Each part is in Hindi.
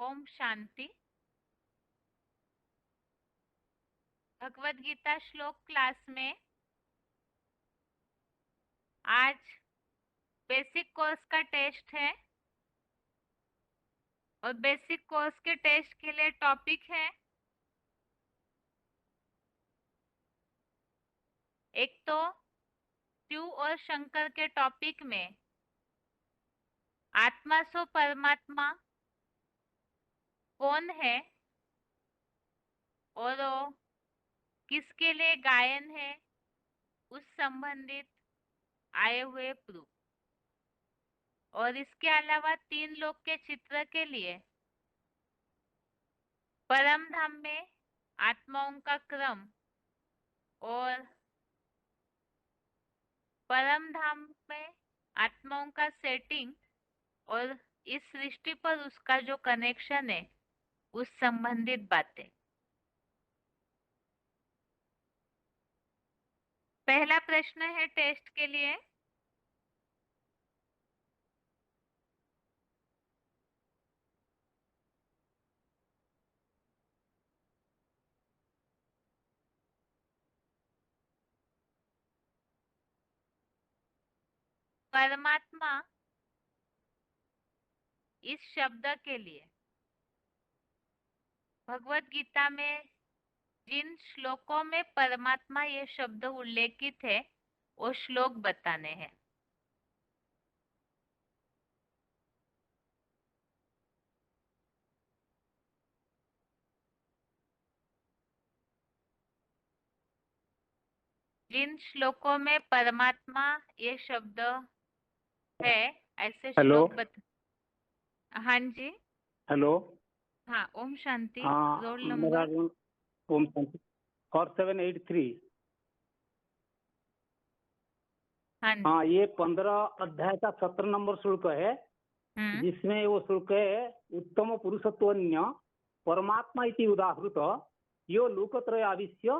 ओम शांति। भगवत गीता श्लोक क्लास में आज बेसिक कोर्स का टेस्ट है और बेसिक कोर्स के टेस्ट के लिए टॉपिक है एक तो शिव और शंकर के टॉपिक में आत्मा सो परमात्मा कौन है और वो किसके लिए गायन है, उस संबंधित आए हुए प्रूफ। और इसके अलावा 3 लोक के चित्र के लिए परम धाम में आत्माओं का क्रम और परम धाम में आत्माओं का सेटिंग और इस सृष्टि पर उसका जो कनेक्शन है उस संबंधित बातें। पहला प्रश्न है टेस्ट के लिए, परमात्मा इस शब्द के लिए भगवत गीता में जिन श्लोकों में परमात्मा ये शब्द उल्लेखित है वो श्लोक बताने हैं। जिन श्लोकों में परमात्मा ये शब्द है ऐसे हेलो श्लोक हाँ जी, हेलो। हाँ। ओम शांति। हाँ, रोल मेरा नंबर रूम ओम शांति 4783। हाँ जी। हाँ, ये 15 अध्याय का 17 नंबर श्लोक है, जिसमें वो श्लोक है उत्तम पुरुषत्वन्य परमात्मा इति उदाहृत यो लोकत्रय आविश्य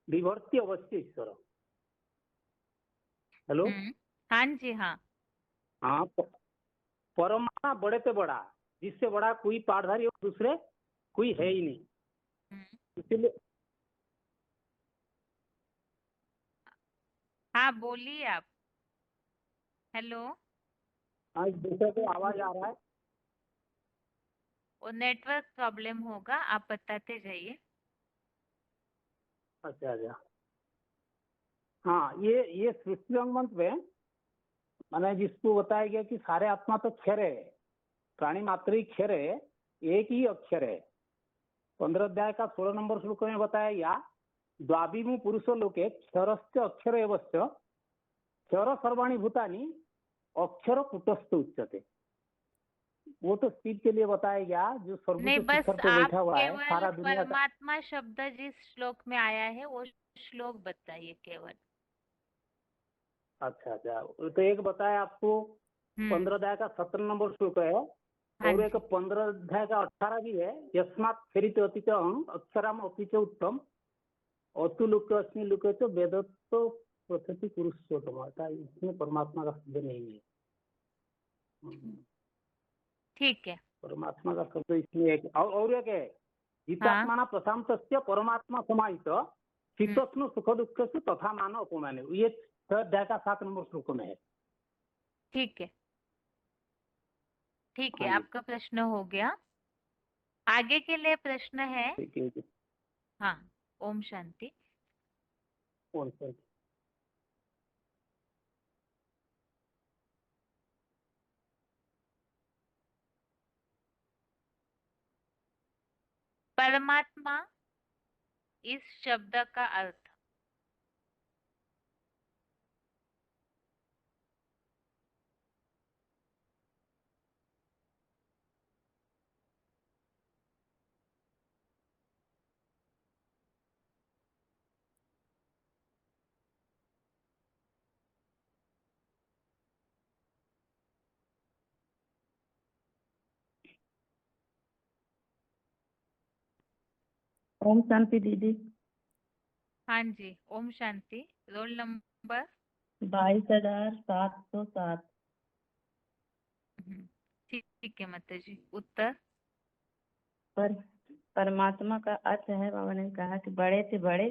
विभर्ति अवश्य ईश्वर। हेलो। हाँ जी। हाँ। हाँ, परमात्मा बड़े से बड़ा, जिससे बड़ा कोई पाठधारी और दूसरे कोई है ही नहीं, इसीलिए। हाँ बोलिए आप। हेलो। हाँ, इस दूसरे को आवाज आ रहा है। वो नेटवर्क प्रॉब्लम होगा, आप बताते जाइए। अच्छा अच्छा। हाँ, ये सृष्टि रंगमंच में मैंने जिसको बताया गया कि सारे आत्मा तो क्षर है, प्राणी मात्र ही क्षर है, एक ही अक्षर है। 15 अध्याय का 16 नंबर श्लोक में बताया गया द्वाभिमु पुरुषो लोके क्षरश्च अक्षर एवश्च क्षर सर्वाणि भूतानि अक्षर कुटस्थ उच्यते। वो तो शिव के लिए बताया गया जो नहीं, सर्वोच्च बस शिखर पे आप बैठा हुआ है केवल सारा दुनिया का। परमात्मा शब्द जिस श्लोक में आया है वो श्लोक बताइए केवल। अच्छा अच्छा, तो एक बताया आपको 15 अध्याय का 17 नंबर श्लोक है, हाँ और एक जी। 15 अध्याय का 18 भी है। यस्मात् फेरित अतिच अहं अक्षराम अपिच उत्तम अतु लोक अस्मि लोक तो वेदत्व प्रथति पुरुषोत्तम। इसमें परमात्मा का शब्द नहीं है। ठीक है। परमात्मा का शब्द इसमें एक और एक है हाँ। जितात्मा प्रशांत परमात्मा समाहित शीतोष्ण सुख दुख से तथा मान अपमान। ये 6 अध्याय का 7 नंबर श्लोक में है। ठीक है। ठीक है, हाँ जी, आपका प्रश्न हो गया। आगे के लिए प्रश्न है। ठीक है जी। हाँ। ओम शांति। कौन सा? परमात्मा इस शब्द का अर्थ। ओम शांति दीदी। हाँ जी। ओम शांति। Roll number 22,707। ठीक है माता जी। उत्तर पर परमात्मा का अर्थ है, बाबा ने कहा कि बड़े से बड़े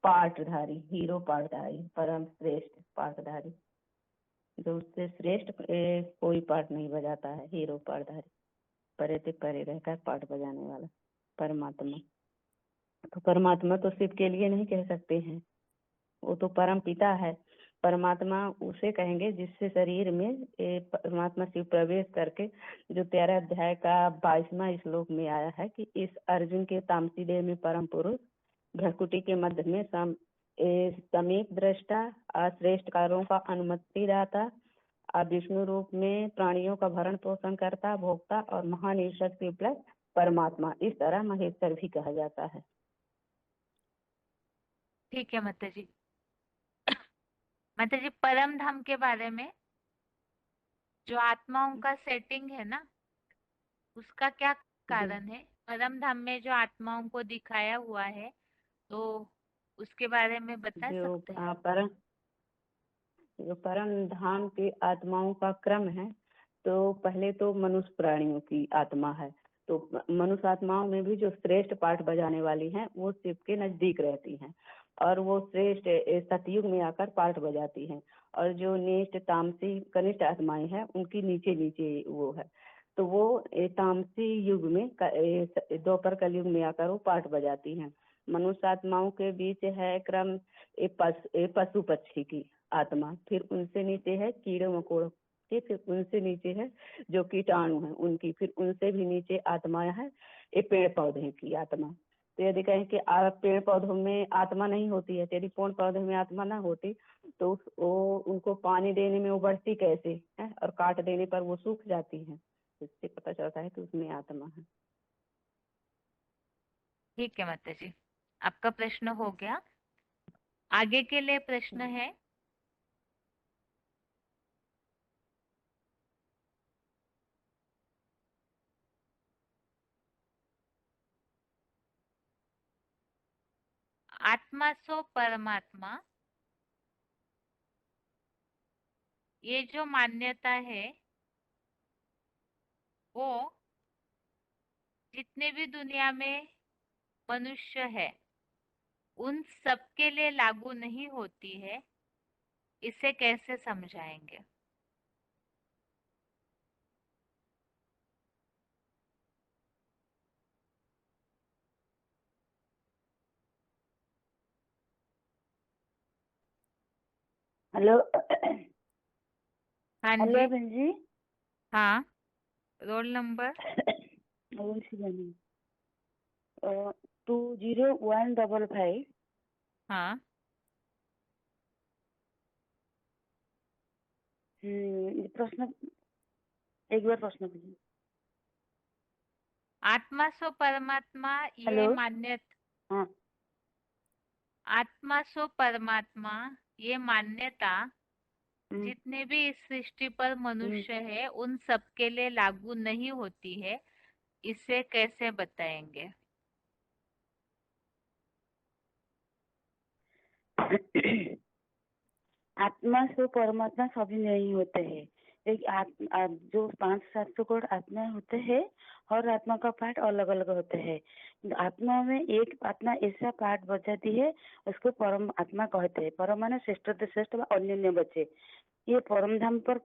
पाठधारी, हीरो पाठधारी, परम श्रेष्ठ पाठधारी, जो उससे श्रेष्ठ कोई पाठ नहीं बजाता है, हीरो पाठधारी, परे से परे रहकर पाठ बजाने वाला परमात्मा। तो परमात्मा तो शिव के लिए नहीं कह सकते हैं, वो तो परम पिता है। परमात्मा उसे कहेंगे जिससे शरीर में परमात्मा शिव प्रवेश करके, जो 13 अध्याय का 22वां श्लोक में आया है कि इस अर्जुन के तामसी देह में परम पुरुष भ्रकुटी के मध्य में समीप दृष्टा, श्रेष्ठ कार्यों का अनुमति दाता, विष्णु रूप में प्राणियों का भरण पोषण करता, भोक्ता और महान ईश्वर शिव प्लस परमात्मा, इस तरह महेश्वर भी कहा जाता है। ठीक है माता जी। माता जी, परम धाम के बारे में जो आत्माओं का सेटिंग है ना, उसका क्या कारण है? परम धाम में जो आत्माओं को दिखाया हुआ है, तो उसके बारे में बता जो सकते हैं? परम धाम के आत्माओं का क्रम है, तो पहले तो मनुष्य प्राणियों की आत्मा है। तो मनुष्य आत्माओं में भी जो श्रेष्ठ पाठ बजाने वाली हैं, वो शिव के नजदीक रहती हैं, और वो श्रेष्ठ सतयुग में आकर पाठ बजाती हैं। और जो नेष्ट तामसी कनिष्ठ आत्माएं हैं, उनकी नीचे नीचे वो है, तो वो तामसी युग में द्वापर कलयुग में आकर वो पाठ बजाती हैं। मनुष्य आत्माओं के बीच है क्रम पशु पक्षी की आत्मा, फिर उनसे नीचे है कीड़े मकोड़ों की, फिर उनसे नीचे है जो कीटाणु है उनकी, फिर उनसे भी नीचे आत्माएं है ये पेड़ पौधे की आत्मा। तो यदि कहें कि पेड़ पौधों में आत्मा नहीं होती है, यदि पेड़ पौधे में आत्मा ना होती तो वो उनको पानी देने में वो बढ़ती कैसे है, और काट देने पर वो सूख जाती है। इससे पता चलता है कि उसमें आत्मा है। ठीक है माता जी, आपका प्रश्न हो गया। आगे के लिए प्रश्न है, आत्मा सो परमात्मा, ये जो मान्यता है वो जितने भी दुनिया में मनुष्य है उन सबके लिए लागू नहीं होती है, इसे कैसे समझाएंगे? हेलो हाँ हेलो जी। बहन जी। हाँ, रोल नंबर? 20155। हाँ, प्रश्न एक बार प्रश्न कीजिए। आत्मा सो परमात्मा ये हेलो। मान्यता, हाँ। आत्मा सो परमात्मा ये मान्यता हम्म, जितने भी इस सृष्टि पर हम्म। मनुष्य है उन सबके लिए लागू नहीं होती है, इसे कैसे बताएंगे? आत्मा से परमात्मा सभी नहीं होते हैं। एक जो 500-700 करोड़ आत्मा होते हैं, हर आत्मा का पाठ अलग अलग होते हैं। आत्मा में एक आत्मा ऐसा पाठ बजाती है, उसको परम आत्मा कहते हैं। परम माने श्रेष्ठ से श्रेष्ठ व अन्य बचे। ये परम धाम पर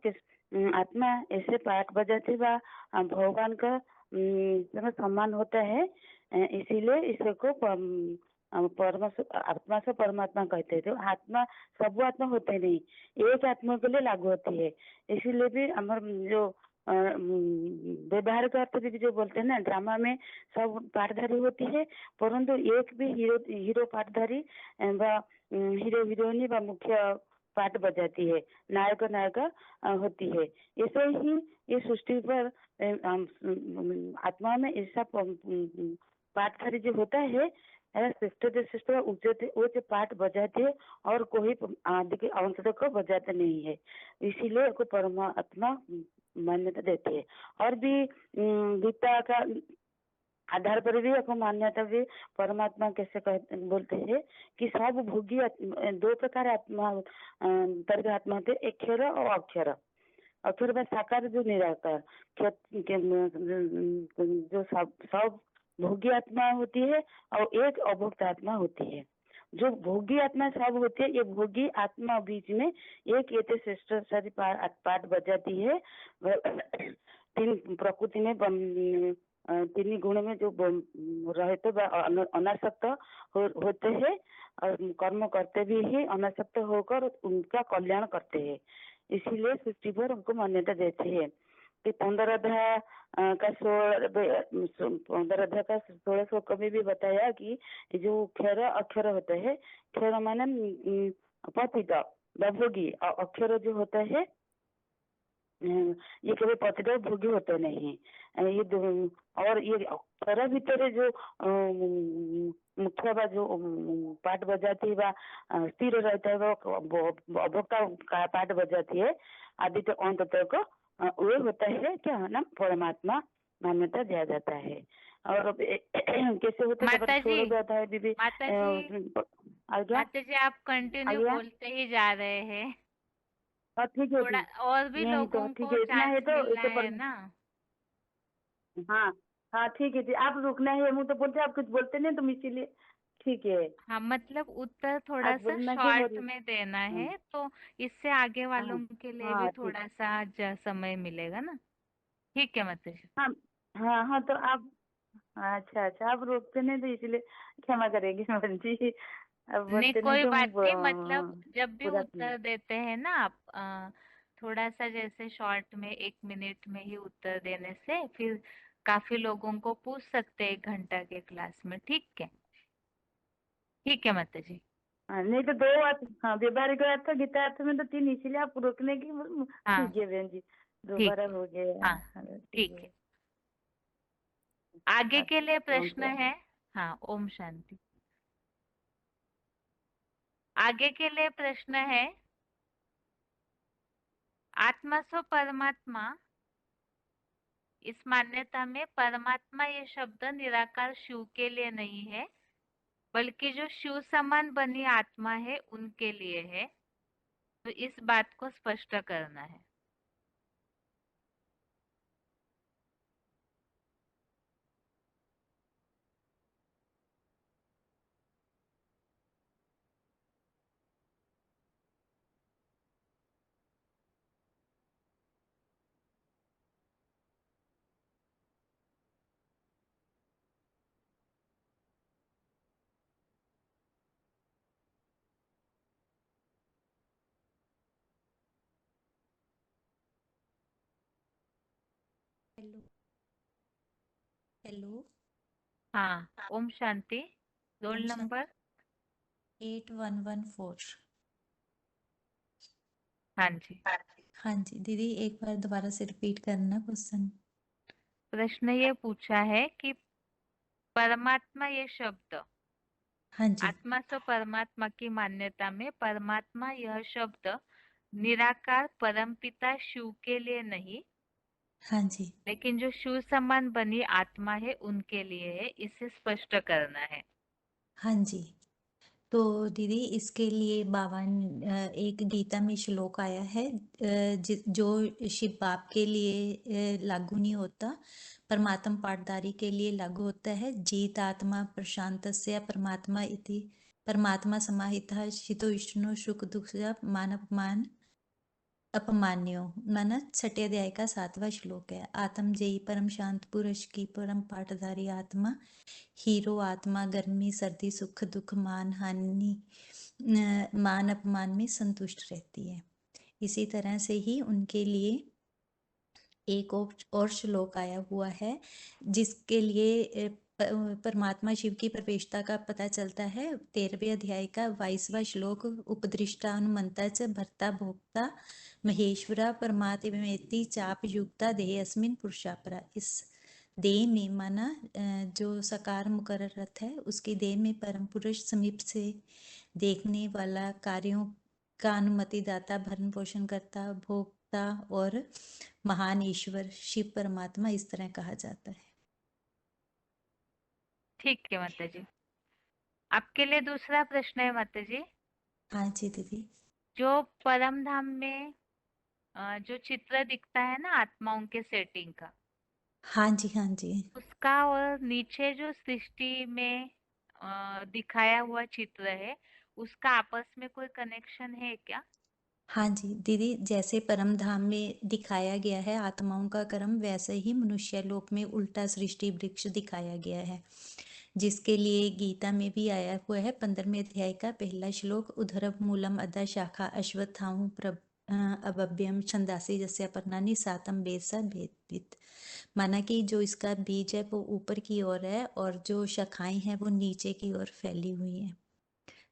आत्मा ऐसे पाठ बजाते व भगवान का सम्मान होता है। इसीलिए इसको आत्मा से परमात्मा कहते हैं। तो आत्मा सब आत्मा होते नहीं, एक आत्मा के लिए लागू होती है। इसीलिए भी हमारे जो व्यवहार का अर्थ भी जो बोलते हैं ना, ड्रामा में सब पाठधारी होती है, परंतु एक भी हीरो पाठधारी व हीरो हीरोइनी व मुख्य पाठ बजाती है, नायक नायिका होती है। ऐसे ही ये सृष्टि पर आत्मा में ऐसा पाठधारी जो होता है, श्रेष्ठ वो जो पाठ बजाते हैं, और कोई आदि के अंश को बजाते नहीं है। इसीलिए को परमात्मा मान्यता देते हैं। और भी गीता का आधार पर भी आपको मान्यता भी परमात्मा कैसे बोलते हैं कि सब भोगी दो प्रकार आत्मा, आत्मा होते, एक क्षर और अक्षर। अक्षर व साकार जो निराकार जो सब भोगी आत्मा होती है और एक अभोक्त आत्मा होती है। जो भोगी आत्मा सब होती है, ये भोगी आत्मा बीच में एक ये श्रेष्ठ सारी पाठ बजाती है। तीन प्रकृति में तीन गुण में जो रहते अनासक्त होते हैं और कर्म करते भी ही अनासक्त होकर उनका कल्याण करते हैं, इसीलिए सृष्टि पर उनको मान्यता देती है कि 15 अध्याय का 16 श्लोक में भी बताया कि जो क्षर अक्षर होते हैं, क्षर माने पतित भोगी, और अक्षर जो होता है ये कभी पतित भोगी होते नहीं। ये और ये अक्षर भीतर जो मुख्य जो पाठ बजाती है स्थिर रहता है वो अभोक्ता का पाठ बजाती है आदि तो अंत तक वो होता है क्या नाम परमात्मा मान्यता दिया जाता है। और कैसे होता है माताजी, जाता है दीदी माताजी आप कंटिन्यू बोलते ही जा रहे हैं। ठीक है थोड़ा और भी नहीं तो लोगों ठीक को है, इतना है चांस तो मिलना इसे है ना। हाँ हाँ ठीक है जी, आप रुकना है, मुझे तो बोलते आप कुछ बोलते नहीं तुम इसीलिए ठीक है। हाँ, मतलब उत्तर थोड़ा आप सा बोलना क्या बोल शॉर्ट रही? में देना हाँ है, तो इससे आगे वालों हाँ के लिए भी हाँ ठीक, थोड़ा सा समय मिलेगा ना। ठीक है माताजी। हाँ हाँ हाँ तो आप अच्छा अच्छा आप रोकते नहीं तो इसलिए क्षमा करेगी मैडम जी, अब नहीं, बोलते नहीं कोई तो बात नहीं, मतलब जब भी पूरा उत्तर देते हैं ना आप थोड़ा सा जैसे शॉर्ट में 1 मिनट में ही उत्तर देने से फिर काफी लोगों को पूछ सकते हैं 1 घंटा के क्लास में। ठीक है, ठीक है माताजी। हाँ, नहीं तो 2 अर्थ, हाँ व्यवहारिक अर्थ गीता अर्थ में तो 3, इसीलिए आप रोकने की हाँ ठीक है बहन जी, ठीक दोबारा है। हो गया। हाँ हाँ, ठीक ठीक है। है। आगे के लिए अच्छा, प्रश्न है। हाँ, ओम शांति। आगे के लिए प्रश्न है, आत्मा सो परमात्मा, इस मान्यता में परमात्मा ये शब्द निराकार शिव के लिए नहीं है, बल्कि जो शिव समान बनी आत्मा है उनके लिए है। तो इस बात को स्पष्ट करना है। हेलो। हेलो। हाँ, ओम शांति। रोल ओम नंबर। शांति 8114। हाँ जी। हाँ जी दीदी, एक बार दोबारा से रिपीट करना क्वेश्चन। प्रश्न ये पूछा है कि परमात्मा ये शब्द, हाँ जी। आत्मा सो परमात्मा की मान्यता में परमात्मा यह शब्द निराकार परमपिता शिव के लिए नहीं, हाँ जी। लेकिन जो शिव समान बनी आत्मा है उनके लिए है, इसे स्पष्ट करना है। हाँ जी। तो दीदी इसके लिए 52 एक गीता में श्लोक आया है जो शिव बाप के लिए लागू नहीं होता, परमात्मा पाठधारी के लिए लागू होता है। जीत आत्मा प्रशांतस्य परमात्मा इति परमात्मा समाहितः शितो विष्णु सुख दुख मान अपमान अपमान्यो माना 6 अध्याय का 7वां श्लोक है। आत्म जेई परम शांत पुरुष की परम पाठधारी आत्मा, हीरो आत्मा गर्मी सर्दी सुख दुख मान हानि मान अपमान में संतुष्ट रहती है। इसी तरह से ही उनके लिए एक और श्लोक आया हुआ है जिसके लिए परमात्मा शिव की प्रवेशता का पता चलता है। 13वें अध्याय का 22वां श्लोक, उपदृष्टानुमंता च भर्ता भोक्ता महेश्वरा परमात्मेति चाप युक्ता देह अस्मिन पुरुषापरा। इस देह में माना जो सकार मुकर्रर रथ है उसकी देह में परम पुरुष समीप से देखने वाला, कार्यों का अनुमति दाता, भरण पोषण करता, भोक्ता और महान ईश्वर शिव परमात्मा इस तरह कहा जाता है। ठीक है माता जी। आपके लिए दूसरा प्रश्न है माता जी। हाँ जी दीदी। जो परम धाम में जो चित्र दिखता है ना आत्माओं के सेटिंग का, हाँ जी, हाँ जी। उसका और नीचे जो सृष्टि में दिखाया हुआ चित्र है, उसका आपस में कोई कनेक्शन है क्या? हाँ जी, दीदी जैसे परम धाम में दिखाया गया है आत्माओं का कर्म, वैसे ही मनुष्य लोक में उल्टा सृष्टि वृक्ष दिखाया गया है, जिसके लिए गीता में भी आया हुआ है 15वें अध्याय का पहला श्लोक, उधरव मूलम अधा शाखा अश्वत्थामु अभव्यम छंदासी जस्य पर्णानि सातम वेद भेदवित। माना कि जो इसका बीज है वो ऊपर की ओर है और जो शाखाएं हैं वो नीचे की ओर फैली हुई हैं।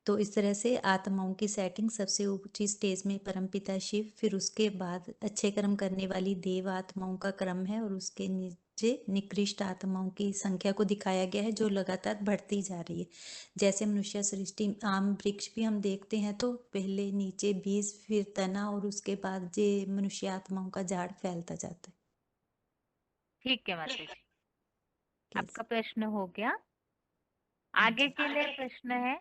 तो इस तरह से आत्माओं की सेटिंग सबसे ऊंची स्टेज में परमपिता शिव, फिर उसके बाद अच्छे कर्म करने वाली देव आत्माओं का क्रम है और उसके नीचे निकृष्ट आत्माओं की संख्या को दिखाया गया है जो लगातार बढ़ती जा रही है। जैसे मनुष्य सृष्टि आम वृक्ष भी हम देखते हैं तो पहले नीचे बीज, फिर तना और उसके बाद जे मनुष्य आत्माओं का झाड़ फैलता जाता है। ठीक है माता जी, कैसे? आपका प्रश्न हो गया। हाँ आगे जी। के लिए प्रश्न है,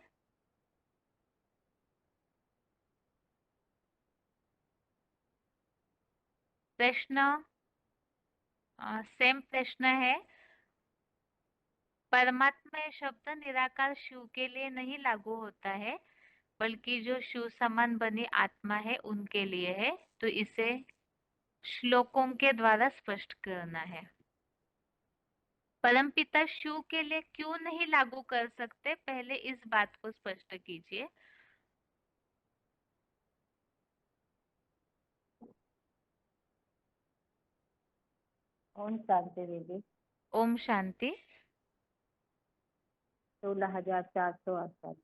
प्रश्न सेम प्रश्न है, परमात्मा ये शब्द निराकार शिव के लिए नहीं लागू होता है, बल्कि जो शिव समान बनी आत्मा है उनके लिए है, तो इसे श्लोकों के द्वारा स्पष्ट करना है। परमपिता शिव के लिए क्यों नहीं लागू कर सकते, पहले इस बात को स्पष्ट कीजिए। ओम शांति दीदी। ओम शांति। 16,468।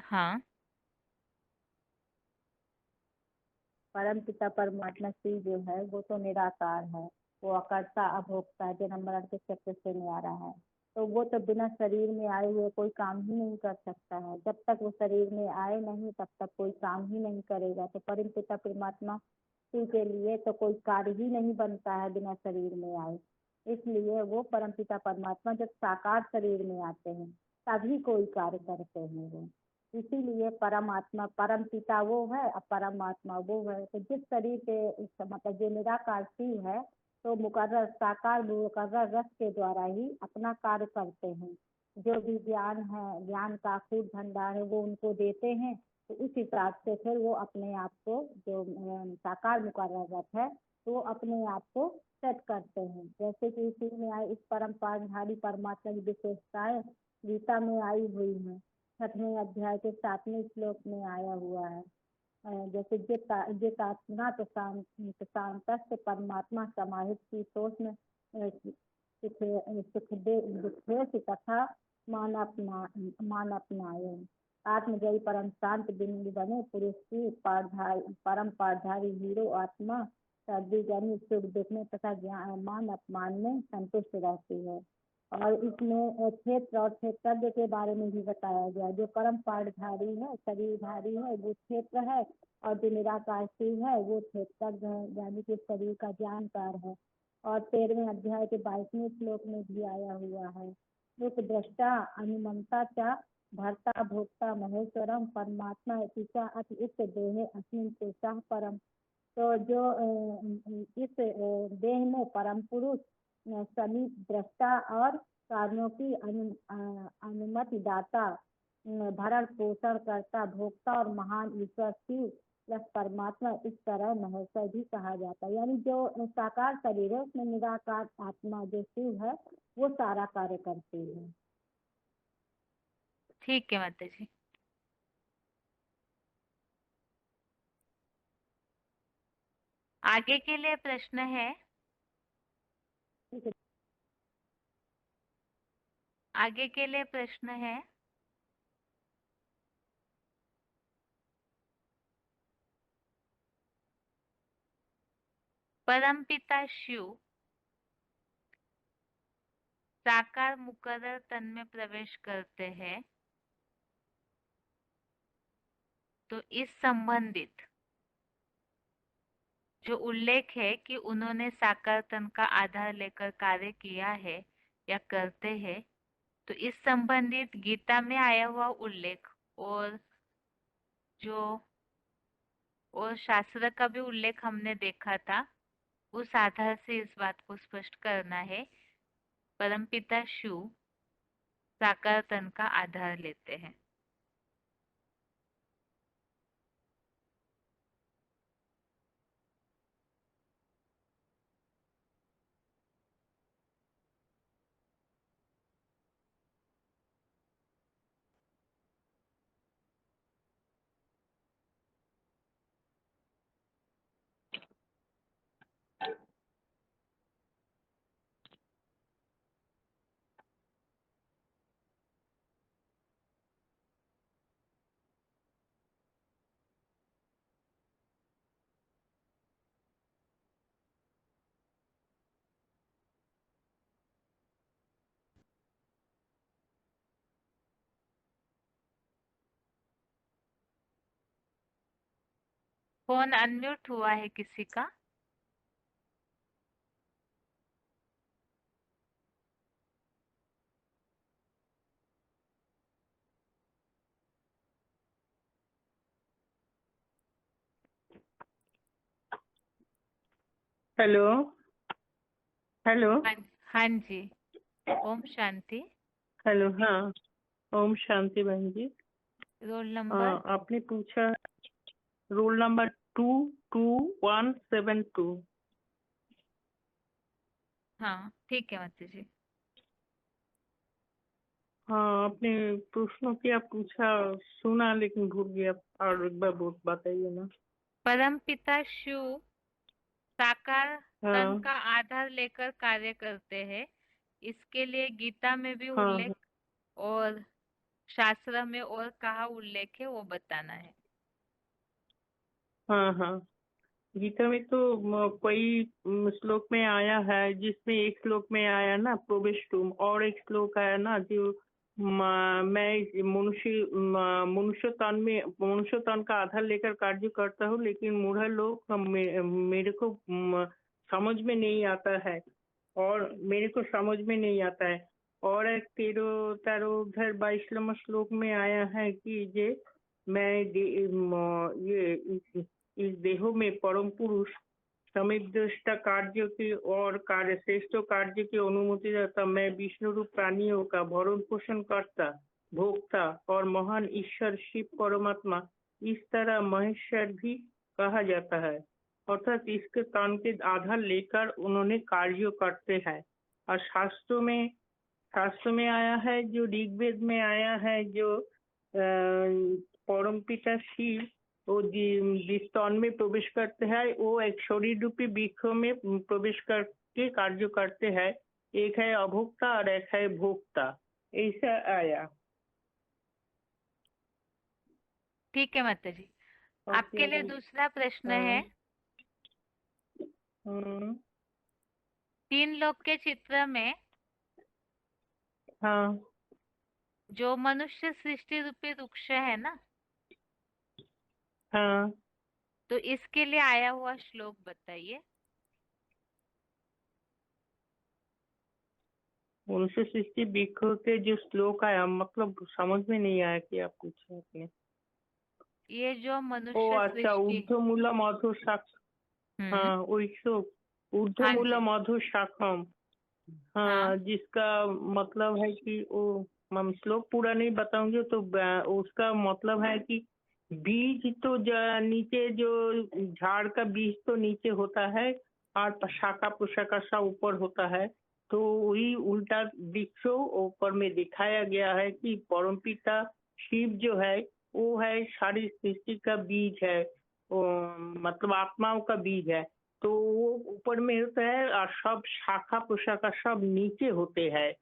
हाँ, परम पिता परमात्मा शिव जो है वो तो निराकार है, वो अकर्ता अभोक्ता है, जो नंबर के चक्र से न्यारा है। तो वो तो बिना शरीर में आए हुए कोई काम ही नहीं कर सकता है। जब तक वो शरीर में आए नहीं तब तक कोई काम ही नहीं करेगा। तो परम पिता परमात्मा शिव के लिए तो कोई कार्य ही नहीं बनता है बिना शरीर में आए। इसलिए वो परम पिता परमात्मा जब साकार शरीर में आते हैं तभी कोई कार्य करते हैं वो। इसीलिए परमात्मा परम पिता वो है और परमात्मा वो है। तो जिस शरीर के मतलब जो निराकार शिव है तो मुकर्रर साकार मुकर्रर रस के द्वारा ही अपना कार्य करते हैं। जो भी ज्ञान है, ज्ञान का अखूट भंडार है, वो उनको देते हैं। तो उस हिसाब से फिर वो अपने आप को जो साकार मुकर्रर रस है तो वो अपने आप को सेट करते हैं। जैसे कि इसी में आए इस परम पारधारी परमात्मा की विशेषताएं गीता में आई हुई है। 6वें अध्याय के 7वें श्लोक में आया हुआ है। जैसे जितात्मना तो शांतस्य परमात्मा समाहित शीतोष में सुखेश तथा मान अपनाए। आत्मजयी परम शांत बिंदु बने पुरुष की परम पारधारी हीरो आत्मा सर्दी सुख देखने तथा मान अपमान में संतुष्ट रहती है। और इसमें क्षेत्र और क्षेत्रज्ञ के बारे में भी बताया गया। जो परम पाठधारी है, शरीरधारी है, वो क्षेत्र है, और जो निराकार शिव है वो क्षेत्रज्ञ है, यानी कि शरीर का जानकार है। और 13वें अध्याय के 22वें श्लोक में भी आया हुआ है। एक दृष्टा अनुमंता चा भर्ता भोक्ता महेश्वरम परमात्मा इतिचा अति इष्ट देहे अस्मिन पुरुषः परम। तो जो इस देह में परम पुरुष समीप दृष्टा और कार्यों की अनुमति दाता, भरण पोषण करता, भोक्ता और महान ईश्वर शिव प्लस परमात्मा, इस तरह महेश्वर भी कहा जाता है। यानी जो साकार शरीर है उसमें निराकार आत्मा जो शिव है वो सारा कार्य करती है। ठीक है माता जी। आगे के लिए प्रश्न है, ठीक है। आगे के लिए प्रश्न है, परमपिता शिव साकार मुकर्रर तन में प्रवेश करते हैं, तो इस संबंधित जो उल्लेख है कि उन्होंने साकार तन का आधार लेकर कार्य किया है या करते हैं, तो इस संबंधित गीता में आया हुआ उल्लेख और जो और शास्त्र का भी उल्लेख हमने देखा था। उस आधार से इस बात को स्पष्ट करना है। परमपिता शिव साकार तन का आधार लेते हैं। फोन अनम्यूट हुआ है किसी का? हेलो। हेलो। हाँ, हाँ जी। ओम शांति। हेलो। हाँ, ओम शांति बहन जी। Roll number? आपने पूछा रोल नंबर 22172। हाँ ठीक है माता जी। हाँ, आपने प्रश्नों क्या पूछा, सुना लेकिन भूल गया। और एक बार बहुत बताइए ना। परम पिता शिव साकार तन हाँ का आधार लेकर कार्य करते हैं। इसके लिए गीता में भी हाँ उल्लेख और शास्त्र में और कहा उल्लेख है वो बताना है। हाँ हाँ। गीता में तो कोई श्लोक में आया है, जिसमें एक श्लोक में आया ना प्रवेश तुम, और एक श्लोक आया ना जो मैं मनुष्य तन का आधार लेकर कार्य करता हूँ, लेकिन मूढ़ लोग मेरे को समझ में नहीं आता है, और मेरे को समझ में नहीं आता है। और एक 13-22 श्लोक में आया है कि ये मैं ये इस देहों में परम पुरुष समीप दृष्टा कार्य की और कार्य श्रेष्ठ कार्य की अनुमति देता मैं विष्णु रूप प्राणियों का भरण पोषण करता, भोक्ता और महान ईश्वर शिव परमात्मा, इस तरह महेश्वर भी कहा जाता है। अर्थात इसके तन के आधार लेकर उन्होंने कार्य करते हैं। और शास्त्र में आया है, जो ऋग्वेद में आया है, जो परमपिता शिव वो जिस तन में प्रवेश करते हैं वो एक शरीर रूपी वृक्ष में प्रवेश करके कार्य करते हैं। एक है अभोक्ता और एक है भोक्ता, ऐसा आया। ठीक है माता जी। आपके लिए ओके। दूसरा प्रश्न है। हाँ। हम्म, 3 लोक के चित्र में हाँ जो मनुष्य सृष्टि रूपी वृक्ष है ना, हाँ। तो इसके लिए आया हुआ श्लोक बताइए। उनसे सृष्टि वृक्ष के जो श्लोक आया, मतलब समझ में नहीं आया कि आप पूछे आपने। ये जो ओ मनुष्य अच्छा, सृष्टि। ऊर्ध्वमूल मधु शाख। हम्म। हाँ वही श्लोक, हाँ ऊर्ध्वमूल जी। मधु शाखम। हाँ हाँ, जिसका मतलब है कि वो, हम श्लोक पूरा नहीं बताऊंगे तो उसका मतलब है कि बीज तो नीचे जो झाड़ का बीज तो नीचे होता है, और शाखा प्रशाखा सब ऊपर होता है। तो वही उल्टा वृक्ष ऊपर में दिखाया गया है कि परमपिता शिव जो है वो है सारी सृष्टि का बीज है, वो, मतलब आत्माओं का बीज है। तो वो ऊपर में होता है और सब शाखा प्रशाखा सब नीचे होते हैं।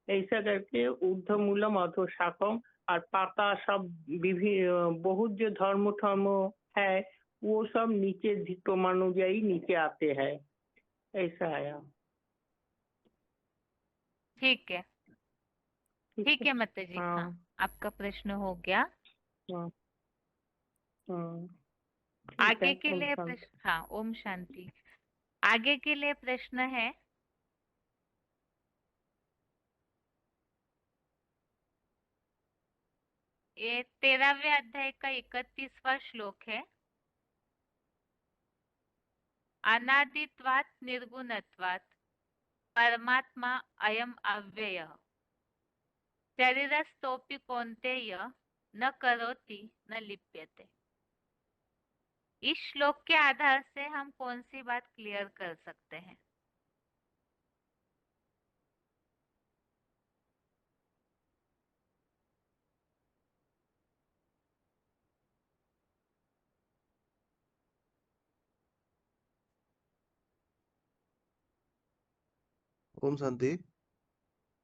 ऐसा करके ऊर्ध्वमूलम अधोशाखम, और पाता सब विभिन्न बहुत जो धर्म है वो सब नीचे धिक्मानुयायी नीचे आते हैं। ऐसा आया। ठीक है। ठीक ठीक है। है माता जी। हाँ, हाँ आपका प्रश्न हो गया। हाँ हाँ। ठीक आगे है। के लिए प्रश्न, हाँ ओम शांति। आगे के लिए प्रश्न है। ये 13वें अध्याय का 31वां श्लोक है। अनादित्वात् निर्गुणत्वात् परमात्मा अयम अव्ययः शरीरस्थोऽपि कौन्तेय न करोति न लिप्यते। इस श्लोक के आधार से हम कौन सी बात क्लियर कर सकते हैं? ओम शांति।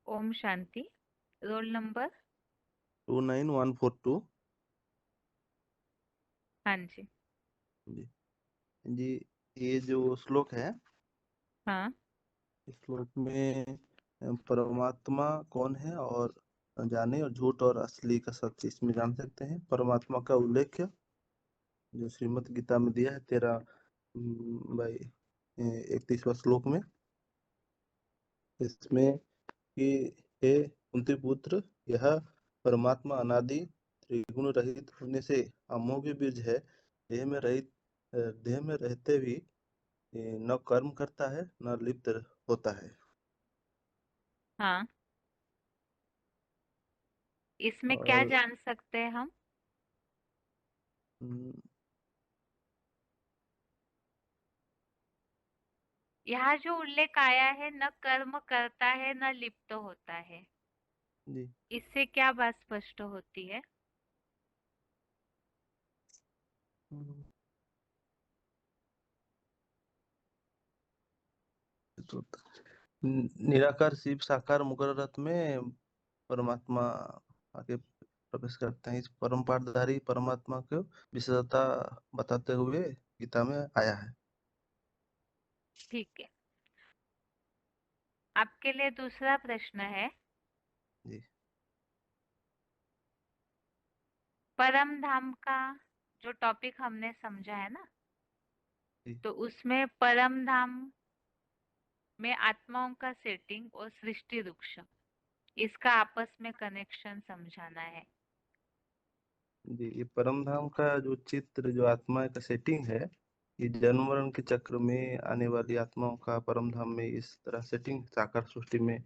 ओम शांति। Roll number? 29142। हाँ जी। जी जी, ये जो श्लोक है, हाँ इस श्लोक में परमात्मा कौन है और जाने, और झूठ और असली का सच इसमें जान सकते हैं। परमात्मा का उल्लेख जो श्रीमद् गीता में दिया है 13/31वां श्लोक में, इसमें कि हे कुंती पुत्र, यह परमात्मा अनादि त्रिगुण रहित होने से अमोघ बीज है। देह में रहते भी न कर्म करता है न लिप्त होता है। हाँ, इसमें क्या और जान सकते हैं हम? हम्म, यहाँ जो उल्लेख आया है, न कर्म करता है न लिप्त होता है, जी इससे क्या बात स्पष्ट होती है? हम्म, तो निराकार शिव साकार मुकर्रत में परमात्मा आगे प्रवेश करते हैं। इस परम पाठधारी परमात्मा को विशेषता बताते हुए गीता में आया है। ठीक है। आपके लिए दूसरा प्रश्न है। जी परम धाम का जो टॉपिक हमने समझा है ना, जी तो उसमें परम धाम में आत्माओं का सेटिंग और सृष्टि वृक्ष, इसका आपस में कनेक्शन समझाना है। जी, ये परम धाम का जो चित्र, जो आत्मा का सेटिंग है, ये जन्म मरण के चक्र में आने वाली आत्माओं का परम धाम में इस तरह सेटिंग साकार सृष्टि में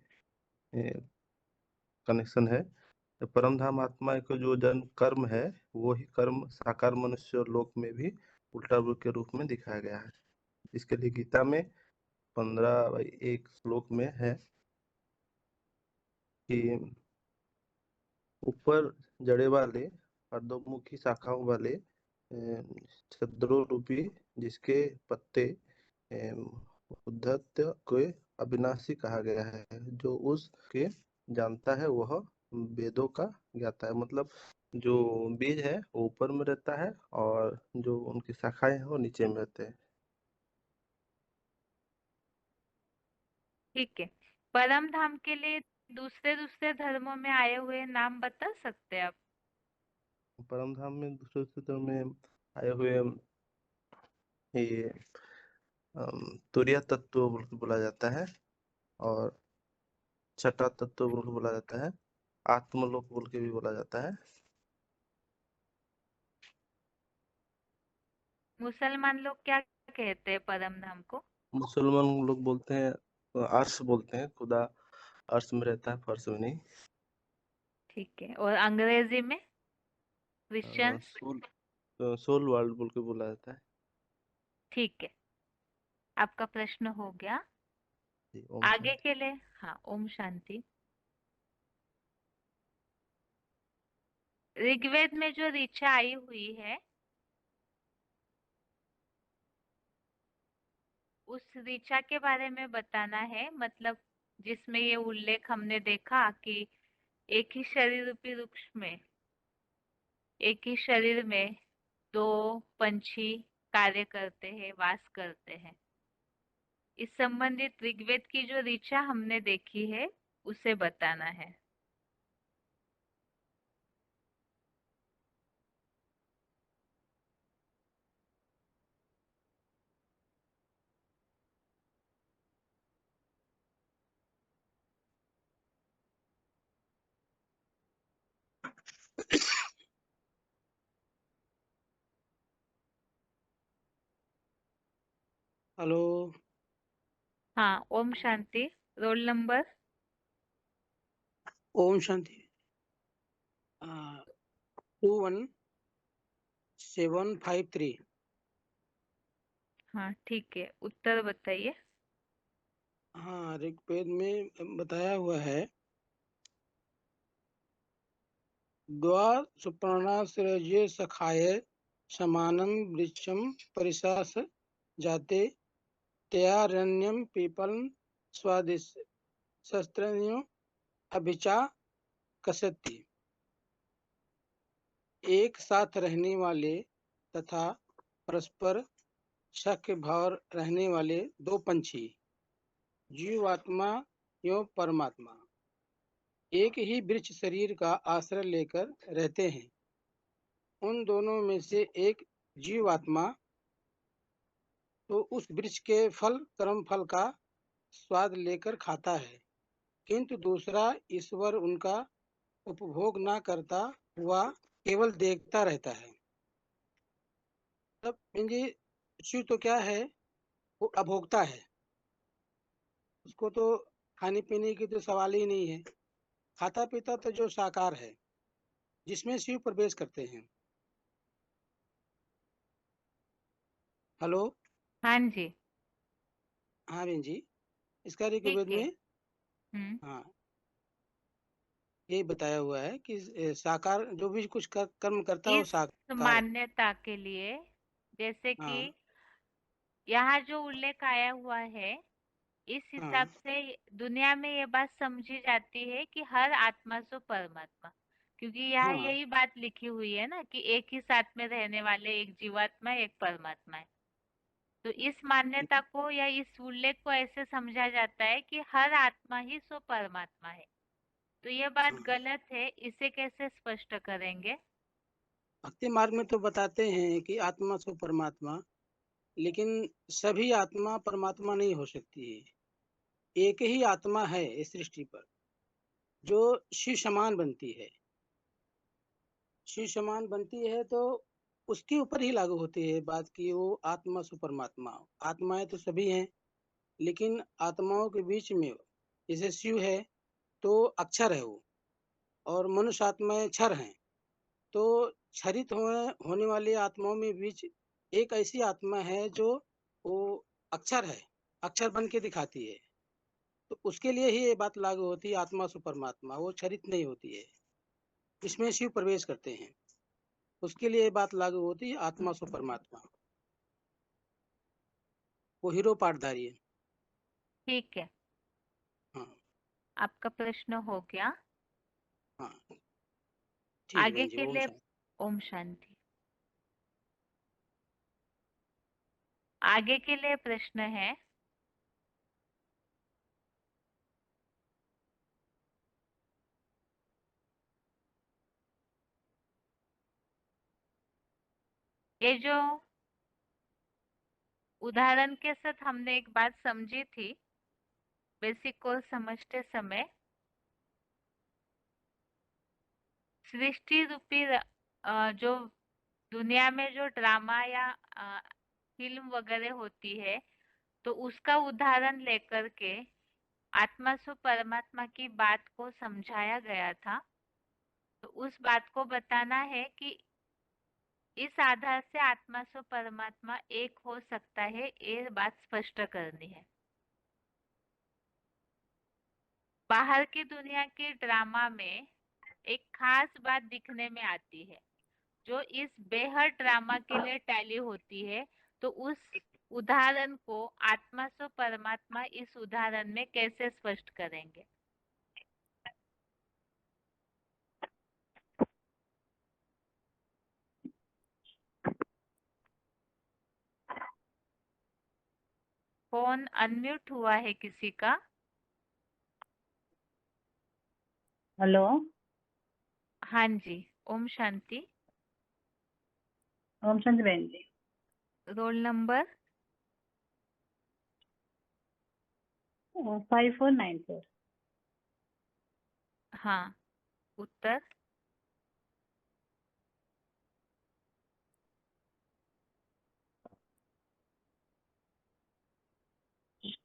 कनेक्शन है। तो परम धाम आत्मा का जो जन्म कर्म है, वो ही कर्म साकार मनुष्य लोक में भी उल्टा रूप के रूप में दिखाया गया है। इसके लिए गीता में 15/1 श्लोक में है कि ऊपर जड़े वाले अर्धमुखी शाखाओं वाले छद्रों रूपी जिसके पत्ते उद्धत को अविनाशी कहा गया है। जो उसके जानता है वह वेदों का ज्ञाता है। मतलब जो बीज है वो ऊपर में रहता है और जो उनकी शाखाएं हैं वो नीचे में रहते हैं। ठीक है। परम धाम के लिए दूसरे दूसरे धर्मों में आए हुए नाम बता सकते हैं आप? परम धाम में दूसरे सूत्र में आए हुए ये तुरीय तत्व बोल के बोला जाता है, और छठा तत्व बोल के बोला जाता है, आत्मलोक बोल के भी बोला जाता है। मुसलमान लोग क्या कहते हैं परम धाम को? मुसलमान लोग बोलते हैं, अर्श बोलते हैं। खुदा अर्श में रहता है, फर्श में नहीं। ठीक है। और अंग्रेजी में क्रिश्चियंस? सोल सोल वर्ल्ड बोल के बोला जाता है। ठीक है, आपका प्रश्न हो गया। जी, ओम आगे शांति। के लिए हाँ, ओम शांति। ऋग्वेद में जो ऋचा आई हुई है, उस ऋचा के बारे में बताना है। मतलब जिसमें ये उल्लेख हमने देखा कि एक ही शरीर रूपी वृक्ष में, एक ही शरीर में दो पंछी कार्य करते हैं, वास करते हैं। इस संबंधित ऋग्वेद की जो ऋचा हमने देखी है, उसे बताना है। हेलो। हाँ, ओम शांति। Roll number? ओम शांति। 21753। हाँ, ठीक है, उत्तर बताइए। हाँ, ऋग्वेद में बताया हुआ है, द्वा सुपर्णाश्रये सखाय समानं वृक्षं परिशास जाते तयारण्यम पीपलं स्वादिश शस्त्रन्यो अभिचा कसती। एक साथ रहने वाले तथा परस्पर सख्य भाव रहने वाले दो पंछी, जीवात्मा एवं परमात्मा, एक ही वृक्ष शरीर का आश्रय लेकर रहते हैं। उन दोनों में से एक जीवात्मा तो उस वृक्ष के फल कर्म फल का स्वाद लेकर खाता है, किंतु दूसरा ईश्वर उनका उपभोग न करता हुआ केवल देखता रहता है। तब जी शिव तो क्या है, वो अभोक्ता है, उसको तो खाने पीने की तो सवाल ही नहीं है। खाता पीता तो जो साकार है, जिसमें शिव प्रवेश करते हैं। हेलो। हाँ जी। हाँ बहन जी, इसका ठीक ऋग्वेद है। में हम्म। हाँ ये बताया हुआ है कि साकार जो भी कुछ कर्म करता है वो इस साकार है। मान्यता के लिए, जैसे कि हाँ यहाँ जो उल्लेख आया हुआ है, इस हाँ हिसाब से दुनिया में ये बात समझी जाती है कि हर आत्मा सो परमात्मा, क्योंकि यहाँ हाँ यही बात लिखी हुई है ना कि एक ही साथ में रहने वाले एक जीवात्मा एक परमात्मा है। तो इस मान्यता को या इस उल्लेख को ऐसे समझा जाता है कि हर आत्मा ही सो परमात्मा है। तो ये बात हाँ। गलत है, इसे कैसे स्पष्ट करेंगे? भक्ति मार्ग में तो बताते हैं कि आत्मा सो परमात्मा, लेकिन सभी आत्मा परमात्मा नहीं हो सकती है। एक ही आत्मा है इस सृष्टि पर जो शिव समान बनती है। शिव समान बनती है तो उसके ऊपर ही लागू होती है बात की वो आत्मा सो परमात्मा। आत्माएं तो सभी हैं, लेकिन आत्माओं के बीच में जैसे शिव है तो अक्षर है वो, और मनुष्य आत्माएं क्षर हैं। तो क्षरित होने वाली आत्माओं में बीच एक ऐसी आत्मा है जो वो अक्षर है, अक्षर बन के दिखाती है। तो उसके लिए ही ये बात लागू होती है, आत्मा सु परमात्मा, वो क्षरित नहीं होती है, इसमें शिव प्रवेश करते हैं, उसके लिए ये बात लागू होती है, आत्मा सु परमात्मा। वो हीरो पाठधारी है। ठीक है, हाँ आपका प्रश्न हो गया। हाँ ठीक है आगे बहन जी, के ओम लिए शांति। ओम शांति। आगे के लिए प्रश्न है, ये जो उदाहरण के साथ हमने एक बात समझी थी बेसिक कोर्स समझते समय, सृष्टि रूपी जो दुनिया में जो ड्रामा या फिल्म वगैरह होती है, तो उसका उदाहरण लेकर के आत्मा सो परमात्मा की बात को समझाया गया था। तो उस बात को बताना है कि इस आधार से आत्मा सो परमात्मा एक हो सकता है, ये बात स्पष्ट करनी है। बाहर की दुनिया के ड्रामा में एक खास बात दिखने में आती है जो इस बेहद ड्रामा के लिए टैली होती है। तो उस उदाहरण को आत्मा सो परमात्मा इस उदाहरण में कैसे स्पष्ट करेंगे? फोन अनम्यूट हुआ है किसी का? हेलो। हाँ जी, ओम शांति। ओम चंद बहन जी। Roll number? 5494। हाँ, उत्तर?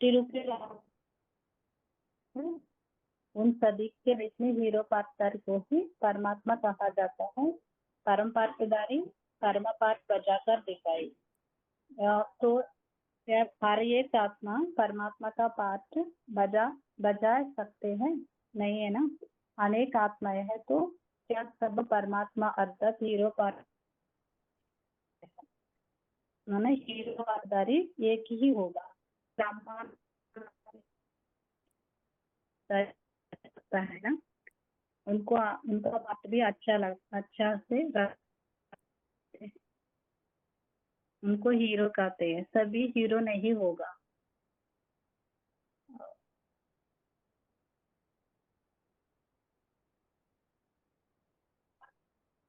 सृष्टि रूपी उन सभी के बीच में हीरो पात्रधारी को ही परमात्मा कहा जाता है। परम पात्रधारी कर्म पाठ बजाकर दिखाई। तो हर एक आत्मा परमात्मा का पाठ बजा सकते हैं? नहीं है ना। अनेक आत्माएं हैं, तो क्या सब परमात्मा अर्थात हीरो पाठ माने हीरो पात्रधारी एक ही होगा। ब्राह्मण सकता है ना, उनको उनका पाठ भी अच्छा से उनको हीरो कहते हैं। सभी हीरो नहीं होगा।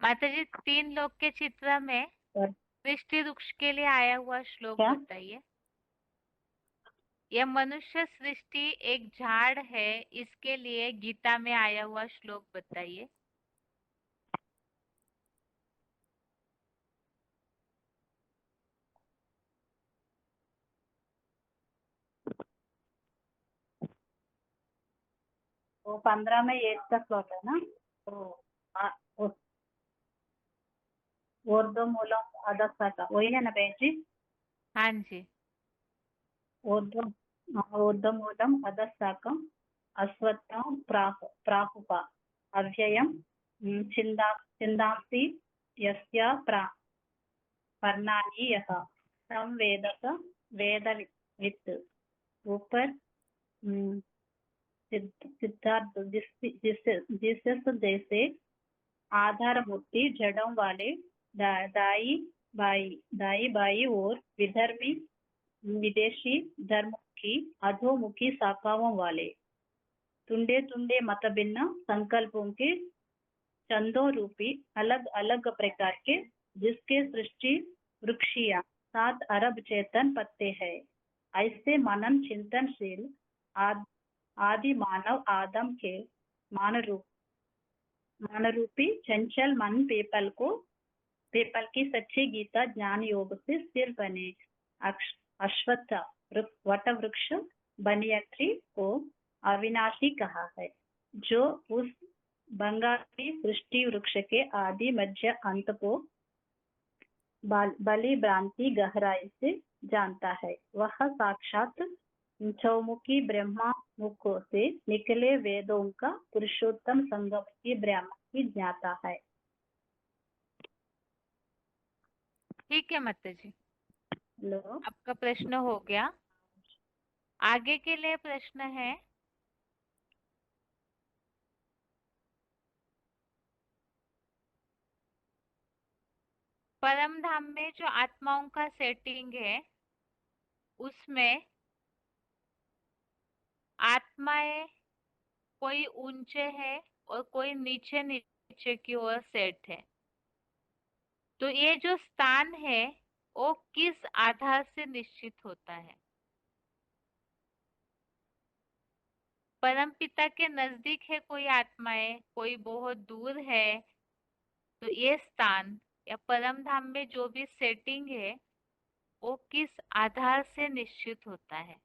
माताजी, 3 लोक के चित्र में सृष्टि वृक्ष के लिए आया हुआ श्लोक क्या? बताइए। यह मनुष्य सृष्टि एक झाड़ है, इसके लिए गीता में आया हुआ श्लोक बताइए। वो 15 में एक का श्लोक है ना, तो ऊर्ध्वमूलम अधः वही है ना बहन जी? हाँ जी। ऊर्ध्वमूलम अधः अश्वत्थं प्राहुपा अव्ययम छिन्दांसि यस्य पर्णानि यः तं वेदवित्। ऊपर सिद्धार्थ जिस जैसे आधारभूति जड़ों वाले दाई बाई और विधर्मी विदेशी धर्ममुखी अधोमुखी शाखाओं वाले तुंडे तुंडे मत भिन्न संकल्पों के चंदों रूपी अलग अलग प्रकार के, जिसके सृष्टि वृक्षिया 7 अरब चेतन पत्ते हैं। ऐसे मनन चिंतनशील आदि मानव आदम के मानरूपी चंचल मन पीपल की सच्ची गीता ज्ञान योग से सिर बने अश्वत्थ वट वृक्ष बनियत्री को अविनाशी कहा है, जो उस बंगाली सृष्टि वृक्ष के आदि मध्य अंत को बली भ्रांति गहराई से जानता है। वह साक्षात चौमुखी ब्रह्मा मुखों से निकले वेदों का पुरुषोत्तम संगम की ब्रह्मा की ज्ञाता है। ठीक है माताजी, लो आपका प्रश्न हो गया। आगे के लिए प्रश्न है, परम धाम में जो आत्माओं का सेटिंग है, उसमें आत्माएं कोई ऊंचे है और कोई नीचे नीचे की ओर सेट है। तो ये जो स्थान है वो किस आधार से निश्चित होता है? परम पिता के नजदीक है कोई आत्माएं, कोई बहुत दूर है। तो ये स्थान या परम धाम में जो भी सेटिंग है वो किस आधार से निश्चित होता है?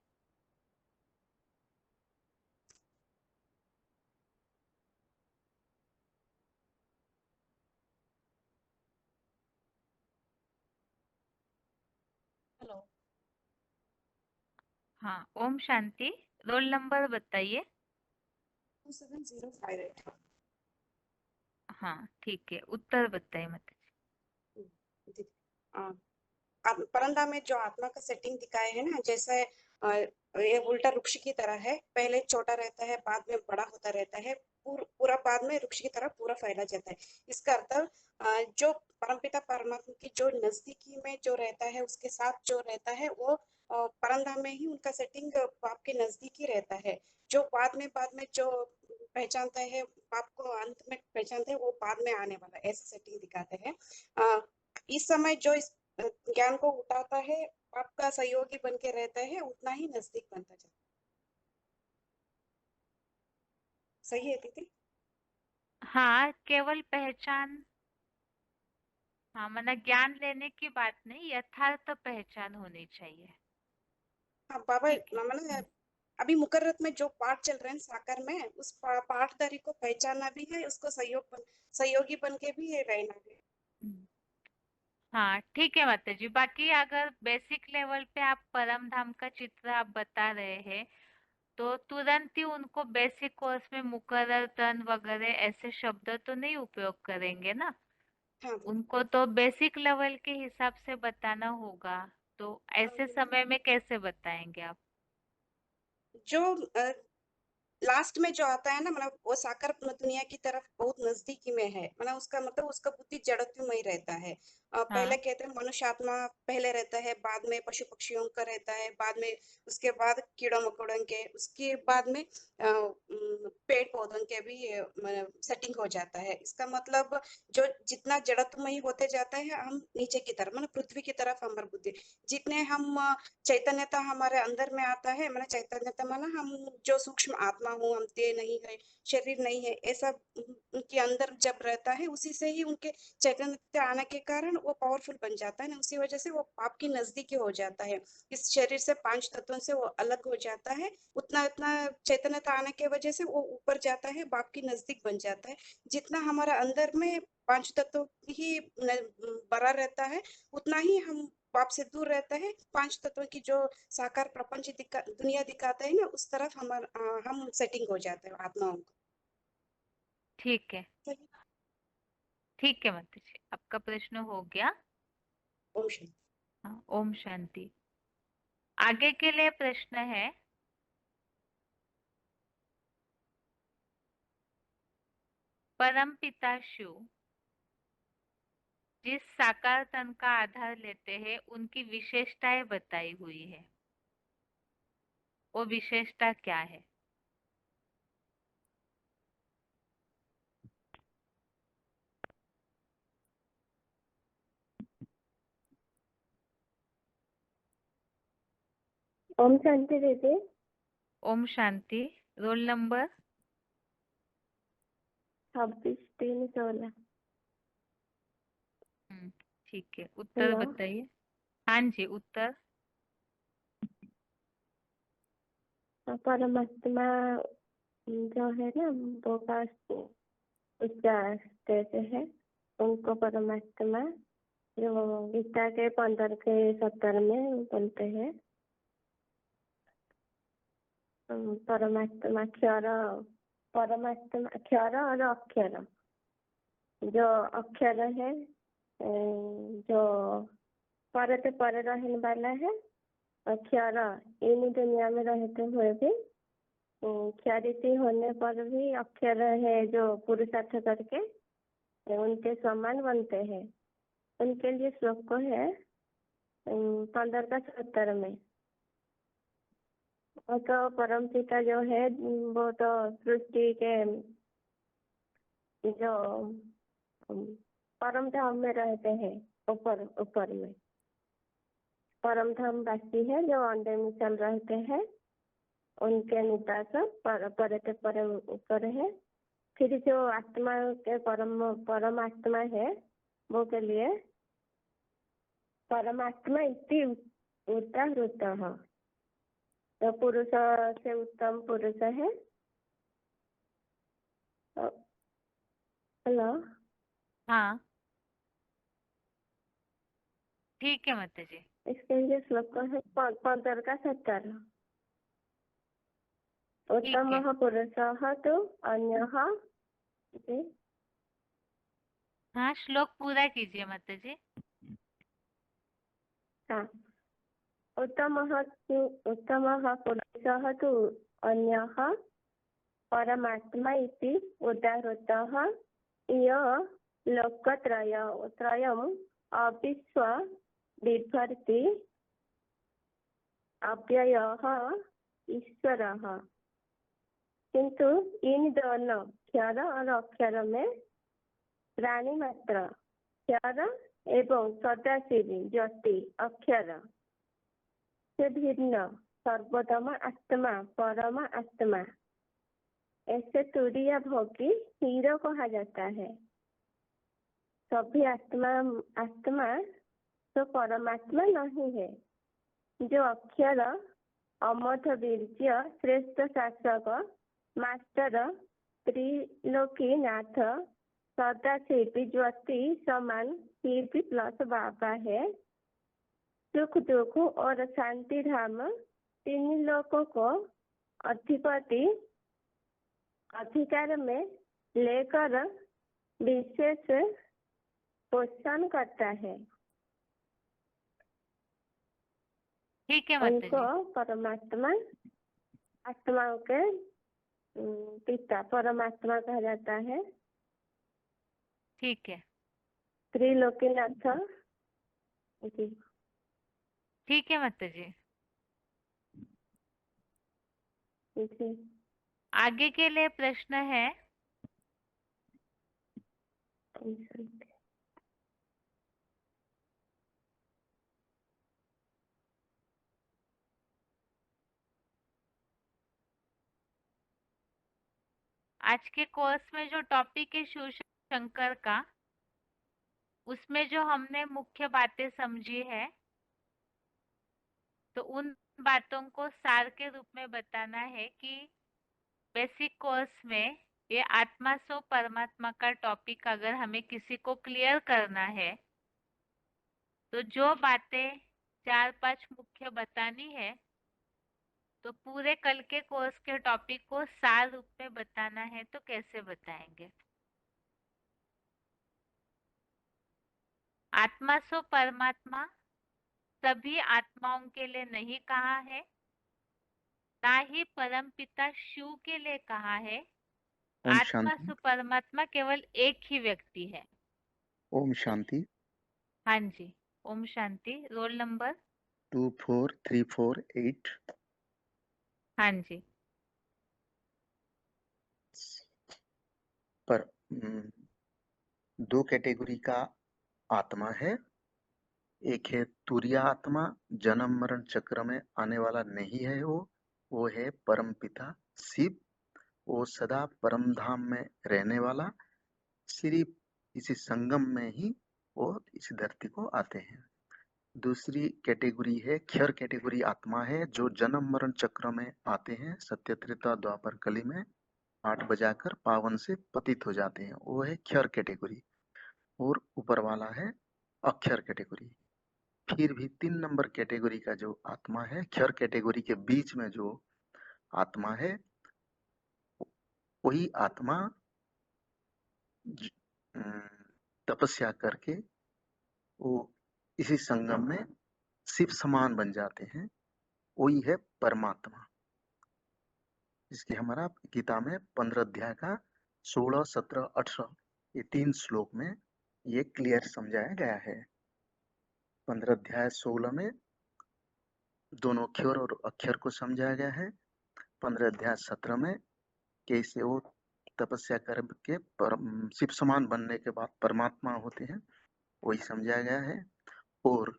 हेलो। हाँ, ओम शांति। रोल नंबर बताइए। 27058। हाँ ठीक है, उत्तर बताइए माता। परंदा में जो आत्मा का सेटिंग दिखाया है ना, जैसे ये उल्टा वृक्ष की तरह है, पहले छोटा रहता है, बाद में बड़ा होता रहता है, पूरा बाद में वृक्ष की तरह पूरा फैला जाता है। इसका अर्थ जो परमपिता परमात्मा की जो नजदीकी में जो रहता है, उसके साथ जो रहता है, वो परंदा में ही उनका सेटिंग बाप के नजदीक ही रहता है। जो बाद में जो पहचानता है, बाप को अंत में पहचानता है, वो बाद में आने वाला ऐसा सेटिंग दिखाते हैं। इस समय जो इस ज्ञान को उठाता है, आपका सहयोगी बन के रहता है, उतना ही नजदीक बनता जाता है। सही है दीदी? हाँ, केवल पहचान, हाँ मतलब ज्ञान लेने की बात नहीं, यथार्थ पहचान होनी चाहिए। हाँ बाबा, ठीक है। मैंने अभी मुकर्रत में जो पाठ चल रहे हैं साकार में, उस पाठधारी को पहचानना भी है, उसको सहयोगी बन के भी रहना है। हाँ ठीक है माता जी। बाकी अगर बेसिक लेवल पे आप परम धाम का चित्र आप बता रहे हैं तो तुरंत ही उनको बेसिक कोर्स में मुकर्रर तन वगैरह ऐसे शब्द तो नहीं उपयोग करेंगे ना, हाँ उनको तो बेसिक लेवल के हिसाब से बताना होगा। तो ऐसे समय में कैसे बताएंगे आप? जो लास्ट में जो आता है ना, मतलब वो साकार दुनिया की तरफ बहुत नजदीकी में है, मतलब उसका बुद्धि जड़त्व में ही रहता है। पहले हाँ कहते हैं मनुष्य आत्मा पहले रहता है, बाद में पशु पक्षियों का रहता है, बाद में उसके बाद कीड़ों मकोड़ों के, उसके बाद में पेड़ पौधों के भी सेटिंग हो जाता है। इसका मतलब जो जितना जड़त्वमयी होते जाता है हम नीचे की तरफ, मतलब पृथ्वी की तरफ हमारी बुद्धि, जितने हम चैतन्यता हमारे अंदर में आता है, मैंने चैतन्यता माना हम जो सूक्ष्म आत्मा हूँ, हम देह नहीं है, शरीर नहीं है, ऐसा उनके अंदर जब रहता है, उसी से ही उनके चैतन्यता आने के कारण वो पावरफुल बन जाता है ना, उसी वजह से वो पाप की नजदीकी हो जाता है, इस शरीर से 5 तत्वों से वो अलग हो जाता है। उतना उतना चैतन्यता आने की वजह से वो ऊपर जाता है, बाप की नजदीक बन जाता है। जितना हमारा अंदर में 5 तत्व ही बड़ा रहता है, उतना ही हम पाप से दूर रहता है। 5 तत्वों की जो साकार प्रपंच दुनिया दिखाता है ना, उस तरफ हम सेटिंग हो जाते हैं आत्माओं को। ठीक है। सही। ठीक है माता जी, आपका प्रश्न हो गया। ओम शांति। हाँ, ओम शांति। आगे के लिए प्रश्न है, परम पिता शिव जिस साकार तन का आधार लेते हैं उनकी विशेषताएं बताई हुई है, वो विशेषता क्या है? ओम शांति दीदी। ओम शांति। Roll number? 26-3-16। ठीक है, उत्तर हेलो। बताइए। हाँ जी, उत्तर। परमात्मा जो है ना, वो का उसका स्टेज है, उनको परमात्मा जो गीता के 15 के 17 में बोलते हैं, परमात्मा क्षर, परमात्मा क्षर और अक्षर। जो अक्षर है जो परत पर रहने वाला है, अक्षर इन दुनिया में रहते हुए भी क्षरित होने पर भी अक्षर है जो पुरुषार्थ करके उनके समान बनते हैं। उनके लिए श्लोक है 15 का 17 में। और तो परम पिता जो है वो तो सृष्टि के जो परम धाम में रहते हैं, ऊपर ऊपर में परम धाम वासी है जो अंडे में चल रहते हैं, उनके निवास परम ऊपर है। फिर जो आत्मा के परमात्मा है वो के लिए परमात्मा इति उदाहृतः, तो पुरुष से उत्तम पुरुष है। हेलो। हाँ ठीक है माता जी। इसके लिए श्लोक है 15 का 17। उत्तम पुरुष तो अन्य। हाँ, श्लोक पूरा कीजिए माता जी। हाँ। उत्तमः पुरुषः तु अन्यः परमात्मा इति उदाहृतः, य लोकत्रयम् अविश्व बिभर्ति अव्ययः ईश्वरः। किंतु इन दोनों क्षर और अक्षर में प्राणी मात्र क्षर एवं सदाशिवी ज्योति अक्षर से भिन्न सर्वोत्तम आत्मा परम आत्मा, ऐसे तुरीय भोगी हीरो कहा जाता है। सभी आत्मा तो परमात्मा नहीं है। जो अक्षर अमोघ वीर्य श्रेष्ठ शासक मास्टर त्रिलोकीनाथ सदाशिव ज्योति समान फिर भी प्लस बाबा है। सुख दुख और शांति धाम तीन लोगों को अधिपति अधिकार में लेकर विशेष पोषण करता है। ठीक है माता उनको जी। परमात्मा आत्माओं के पिता परमात्मा कहा जाता है। ठीक है। त्रिलोकीनाथ जी। ठीक है माता जी। जी। आगे के लिए प्रश्न है। आज के कोर्स में जो टॉपिक है शिव शंकर का, उसमें जो हमने मुख्य बातें समझी है, तो उन बातों को सार के रूप में बताना है कि बेसिक कोर्स में ये आत्मा सो परमात्मा का टॉपिक अगर हमें किसी को क्लियर करना है, तो जो बातें 4-5 मुख्य बतानी है, तो पूरे कल के कोर्स के टॉपिक को सार रूप में बताना है तो कैसे बताएंगे। आत्मा सो परमात्मा सभी आत्माओं के लिए नहीं कहा है, ना ही परमपिता शिव के लिए कहा है। ओम आत्मा शांति। सो परमात्मा केवल एक ही व्यक्ति है। ओम शांति। हाँ जी। ओम शांति। Roll number 24348। हाँ जी। पर दो कैटेगरी का आत्मा है। एक है तुरीय आत्मा, जन्म मरण चक्र में आने वाला नहीं है। वो है परम पिता शिव। वो सदा परम धाम में रहने वाला, सिर्फ इसी संगम में ही वो इस धरती को आते हैं। दूसरी कैटेगरी है क्षर कैटेगरी आत्मा है, जो जन्म मरण चक्र में आते हैं, सत्य त्रेता द्वापर कली में 8 बजाकर पावन से पतित हो जाते हैं। वो है क्षर कैटेगरी। और ऊपर वाला है अक्षर कैटेगरी। फिर भी 3 नंबर कैटेगरी का जो आत्मा है, क्षर कैटेगरी के बीच में जो आत्मा है, वही आत्मा तपस्या करके वो इसी संगम में शिव समान बन जाते हैं। वही है परमात्मा। इसके हमारा गीता में 15 अध्याय का 16, 17, 18 ये 3 श्लोक में ये क्लियर समझाया गया है। 15 अध्याय 16 में दोनों क्षर और अक्षर को समझाया गया है। 15 अध्याय 17 में कैसे वो तपस्या करके शिव समान बनने के बाद परमात्मा होते हैं, वही समझाया गया है। और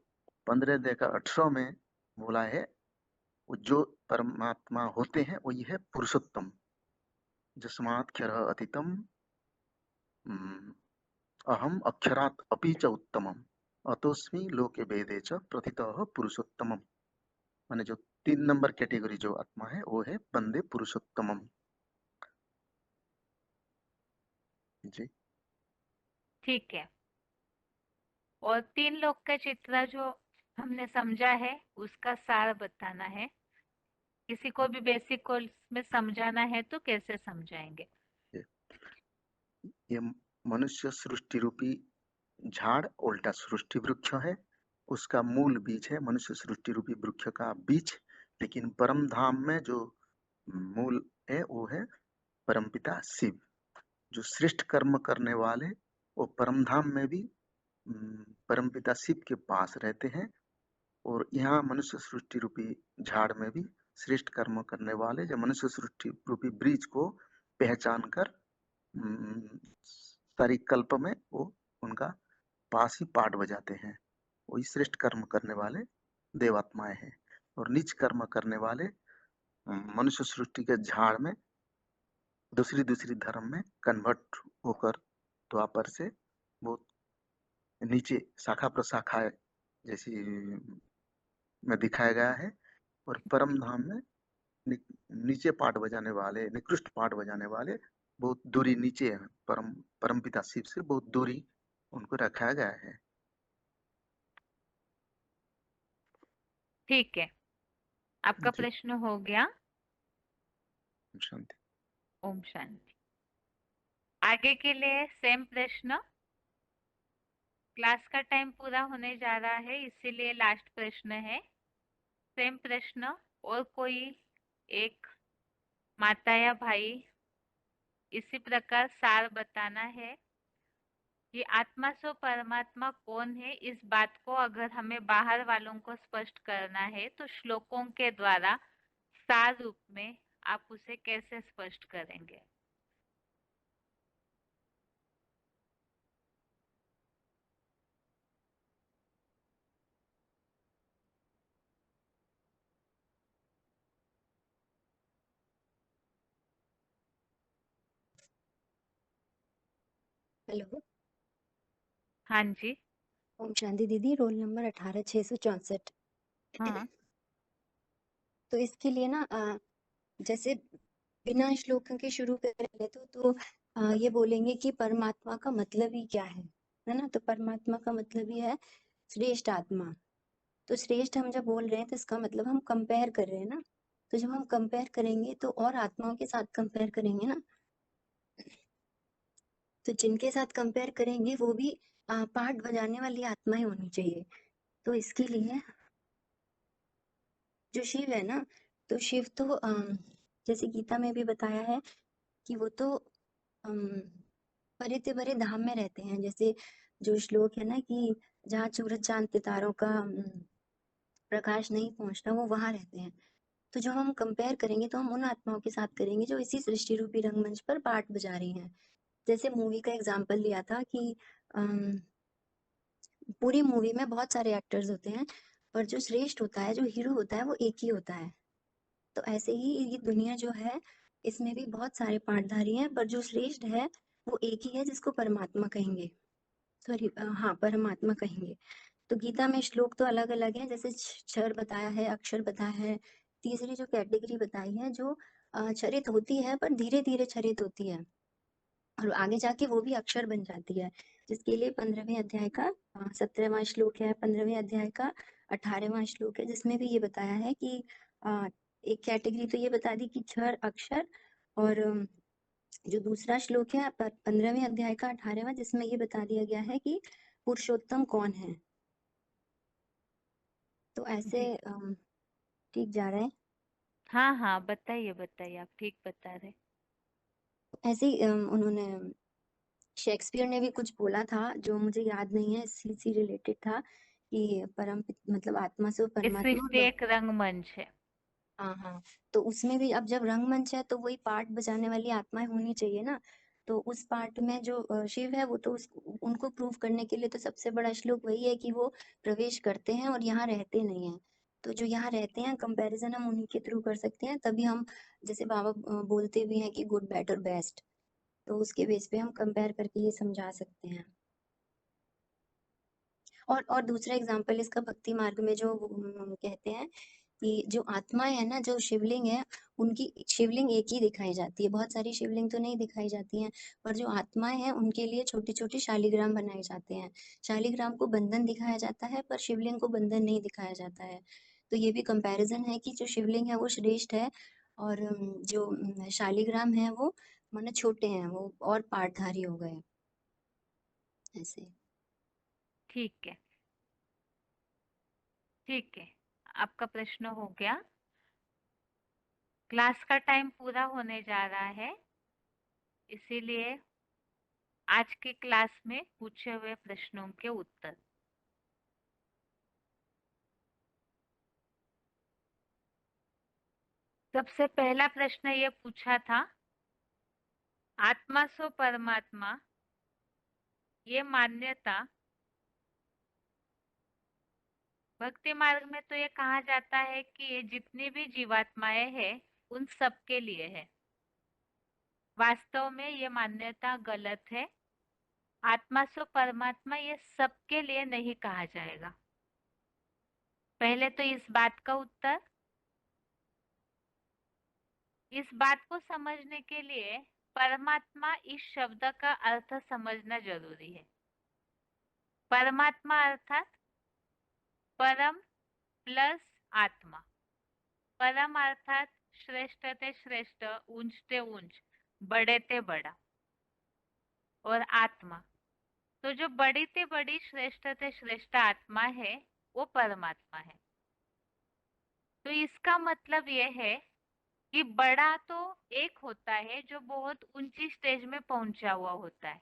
15 अध्याय का 18 में बोला है जो परमात्मा होते हैं वही है पुरुषोत्तम। जस्मात् क्षरः अतीतम अहम अक्षरात् अपि च उत्तमम अतोस्मि लोके वेदे च प्रथितः पुरुषोत्तमम। माने जो 3 नंबर कैटेगरी जो आत्मा है वो है बंदे पुरुषोत्तमम जी। ठीक है। और 3 लोक का चित्र जो हमने समझा है उसका सार बताना है। किसी को भी बेसिक कोर्स में समझाना है तो कैसे समझाएंगे। ये मनुष्य सृष्टि रूपी झाड़ उल्टा सृष्टि वृक्ष है, उसका मूल बीज है मनुष्य सृष्टि रूपी वृक्ष का बीज। लेकिन परम धाम में जो मूल है वो है परमपिता शिव। जो श्रेष्ठ कर्म करने वाले वो परम धाम में भी परमपिता शिव के पास रहते हैं। और यहाँ मनुष्य सृष्टि रूपी झाड़ में भी श्रेष्ठ कर्म करने वाले जो मनुष्य सृष्टि रूपी ब्रिज को पहचान कर सारी कल्प में वो उनका पास ही पाठ बजाते हैं। वही श्रेष्ठ कर्म करने वाले देवात्माएं हैं। और नीच कर्म करने वाले मनुष्य सृष्टि के झाड़ में दूसरी धर्म में कन्वर्ट होकर द्वापर से वो नीचे शाखा प्रशाखा जैसी में दिखाया गया है। और परम धाम में नीचे पाठ बजाने वाले, निकृष्ट पाठ बजाने वाले बहुत दूरी नीचे हैं। परम पिता शिव से बहुत दूरी उनको रखा गया है। ठीक है, आपका जी, प्रश्न हो गया। शांति। ओम शांति। आगे के लिए सेम प्रश्न। क्लास का टाइम पूरा होने जा रहा है, इसीलिए लास्ट प्रश्न है। सेम प्रश्न और कोई एक माता या भाई इसी प्रकार सार बताना है कि आत्मा सो परमात्मा कौन है। इस बात को अगर हमें बाहर वालों को स्पष्ट करना है तो श्लोकों के द्वारा सार रूप में आप उसे कैसे स्पष्ट करेंगे? हेलो। हाँ जी। ओम शांति दीदी, रोल नंबर 18,664। हाँ। तो इसके लिए ना जैसे बिना श्लोक के शुरू करेंगे तो ये बोलेंगे कि परमात्मा का मतलब ही क्या है ना। तो परमात्मा का मतलब ही है श्रेष्ठ आत्मा। तो श्रेष्ठ हम जब बोल रहे हैं तो इसका मतलब हम कंपेयर कर रहे हैं ना। तो जब हम कंपेयर करेंगे तो और आत्माओं के साथ कंपेयर करेंगे ना, तो जिनके साथ कंपेयर करेंगे वो भी पाठ बजाने वाली आत्माएं होनी चाहिए। तो इसके लिए जो शिव है ना, तो शिव तो जैसे गीता में भी बताया है कि वो तो परे परे धाम में रहते हैं। जैसे जो श्लोक है ना कि जहाँ सूरज चांद सितारों का प्रकाश नहीं पहुंचता, वो वहां रहते हैं। तो जब हम कंपेयर करेंगे तो हम उन आत्माओं के साथ करेंगे जो इसी सृष्टि रूपी रंगमंच पर पाठ बजा रही हैं। जैसे मूवी का एग्जाम्पल लिया था कि अम, पूरी मूवी में बहुत सारे एक्टर्स होते हैं, पर जो श्रेष्ठ होता है, जो हीरो होता है, वो एक ही होता है। तो ऐसे ही ये दुनिया जो है, इसमें भी बहुत सारे पाठधारी हैं, पर जो श्रेष्ठ है वो एक ही है जिसको परमात्मा कहेंगे। सॉरी, हाँ, परमात्मा कहेंगे। तो गीता में श्लोक तो अलग अलग है, जैसे क्षर बताया है, अक्षर बताया है। तीसरी जो कैटेगरी बताई है, जो क्षरित होती है पर धीरे धीरे क्षरित होती है और आगे जाके वो भी अक्षर बन जाती है, जिसके लिए 15वें अध्याय का 17वां श्लोक है, 15वें अध्याय का 18वां श्लोक है, जिसमें भी ये बताया है कि एक कैटेगरी तो ये बता दी कि क्षर अक्षर, और जो दूसरा श्लोक है 15वें अध्याय का 18वां, जिसमें ये बता दिया गया है कि पुरुषोत्तम कौन है। तो ऐसे जी। ठीक जा रहा है। हाँ हाँ, बताइए बताइए, आप ठीक बता रहे। ऐसे ही उन्होंने शेक्सपियर ने भी कुछ बोला था जो मुझे याद नहीं है, इसी से रिलेटेड था कि मतलब आत्मा से इस परमात्मा सृष्टि एक रंगमंच है। हाँ हाँ। तो उसमें भी अब जब रंगमंच है तो वही पार्ट बजाने वाली आत्माएं होनी चाहिए ना। तो उस पार्ट में जो शिव है वो तो उनको प्रूव करने के लिए तो सबसे बड़ा श्लोक वही है कि वो प्रवेश करते हैं और यहाँ रहते नहीं हैं। तो जो यहाँ रहते हैं, कंपैरिजन हम उन्हीं के थ्रू कर सकते हैं, तभी हम, जैसे बाबा बोलते भी हैं कि गुड बेटर बेस्ट, तो उसके बेस पे हम कंपेयर करके ये समझा सकते हैं। और दूसरा एग्जाम्पल इसका भक्ति मार्ग में जो कहते हैं कि जो आत्माएं है ना, जो शिवलिंग है, उनकी शिवलिंग एक ही दिखाई जाती है, बहुत सारी शिवलिंग तो नहीं दिखाई जाती हैं, पर जो आत्माएं हैं उनके लिए छोटे छोटे शालिग्राम बनाए जाते हैं। शालिग्राम को बंधन दिखाया जाता है पर शिवलिंग को बंधन नहीं दिखाया जाता है। तो ये भी कंपैरिजन है कि जो शिवलिंग है वो श्रेष्ठ है, और जो शालिग्राम है वो माने छोटे हैं, वो और पार्टधारी हो गए ऐसे। ठीक है, ठीक है, आपका प्रश्न हो गया। क्लास का टाइम पूरा होने जा रहा है, इसीलिए आज की क्लास में पूछे हुए प्रश्नों के उत्तर। सबसे पहला प्रश्न ये पूछा था, आत्मा सो परमात्मा, ये मान्यता भक्ति मार्ग में तो ये कहा जाता है कि ये जितनी भी जीवात्माएं हैं उन सब के लिए है। वास्तव में ये मान्यता गलत है। आत्मा सो परमात्मा ये सबके लिए नहीं कहा जाएगा। पहले तो इस बात का उत्तर। इस बात को समझने के लिए परमात्मा इस शब्द का अर्थ समझना जरूरी है। परमात्मा अर्थात परम प्लस आत्मा। परम अर्थात श्रेष्ठ ते श्रेष्ठ, उंच ते उंच, बड़े ते बड़ा, और आत्मा, तो जो बड़ी ते बड़ी श्रेष्ठ ते श्रेष्ठ आत्मा है वो परमात्मा है। तो इसका मतलब ये है कि बड़ा तो एक होता है जो बहुत ऊंची स्टेज में पहुंचा हुआ होता है,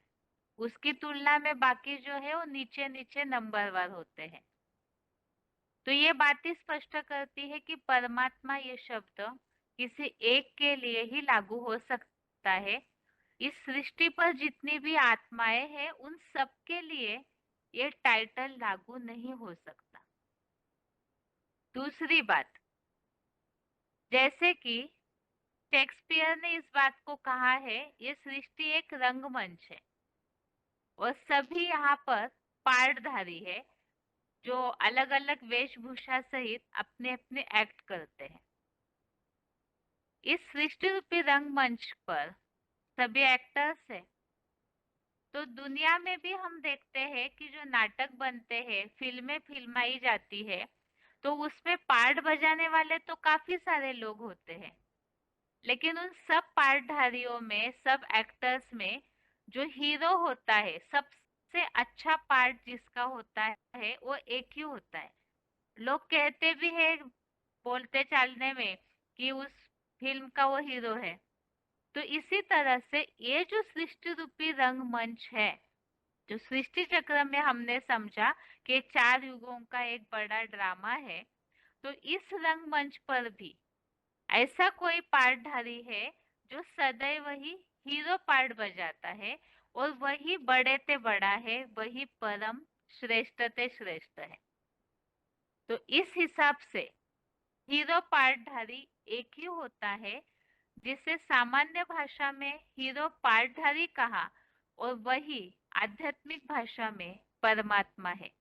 उसकी तुलना में बाकी जो है वो नीचे नीचे नंबरवार होते हैं। तो ये बात ही स्पष्ट करती है कि परमात्मा ये शब्द किसी एक के लिए ही लागू हो सकता है। इस सृष्टि पर जितनी भी आत्माएं हैं उन सब के लिए ये टाइटल लागू नहीं हो सकता। दूसरी बात, जैसे कि शेक्सपियर ने इस बात को कहा है, ये सृष्टि एक रंगमंच है और सभी यहाँ पर पार्टधारी है जो अलग अलग वेशभूषा सहित अपने अपने एक्ट करते हैं। इस सृष्टि रूपी रंगमंच पर सभी एक्टर्स है। तो दुनिया में भी हम देखते हैं कि जो नाटक बनते हैं, फिल्में फिल्माई जाती है, तो उसमें पार्ट बजाने वाले तो काफी सारे लोग होते हैं, लेकिन उन सब पार्टधारियों में, सब एक्टर्स में जो हीरो होता है, सबसे अच्छा पार्ट जिसका होता है वो एक ही होता है। लोग कहते भी है बोलते चालने में कि उस फिल्म का वो हीरो है। तो इसी तरह से ये जो सृष्टि रूपी रंगमंच है, जो सृष्टि चक्र में हमने समझा कि 4 युगों का एक बड़ा ड्रामा है, तो इस रंगमंच पर भी ऐसा कोई पार्टधारी है जो सदैव ही हीरो पार्ट बजाता है और वही बड़े ते बड़ा है, वही परम श्रेष्ठ ते श्रेष्ठ है। तो इस हिसाब से हीरो पार्टधारी एक ही होता है, जिसे सामान्य भाषा में हीरो पार्टधारी कहा, और वही आध्यात्मिक भाषा में परमात्मा है।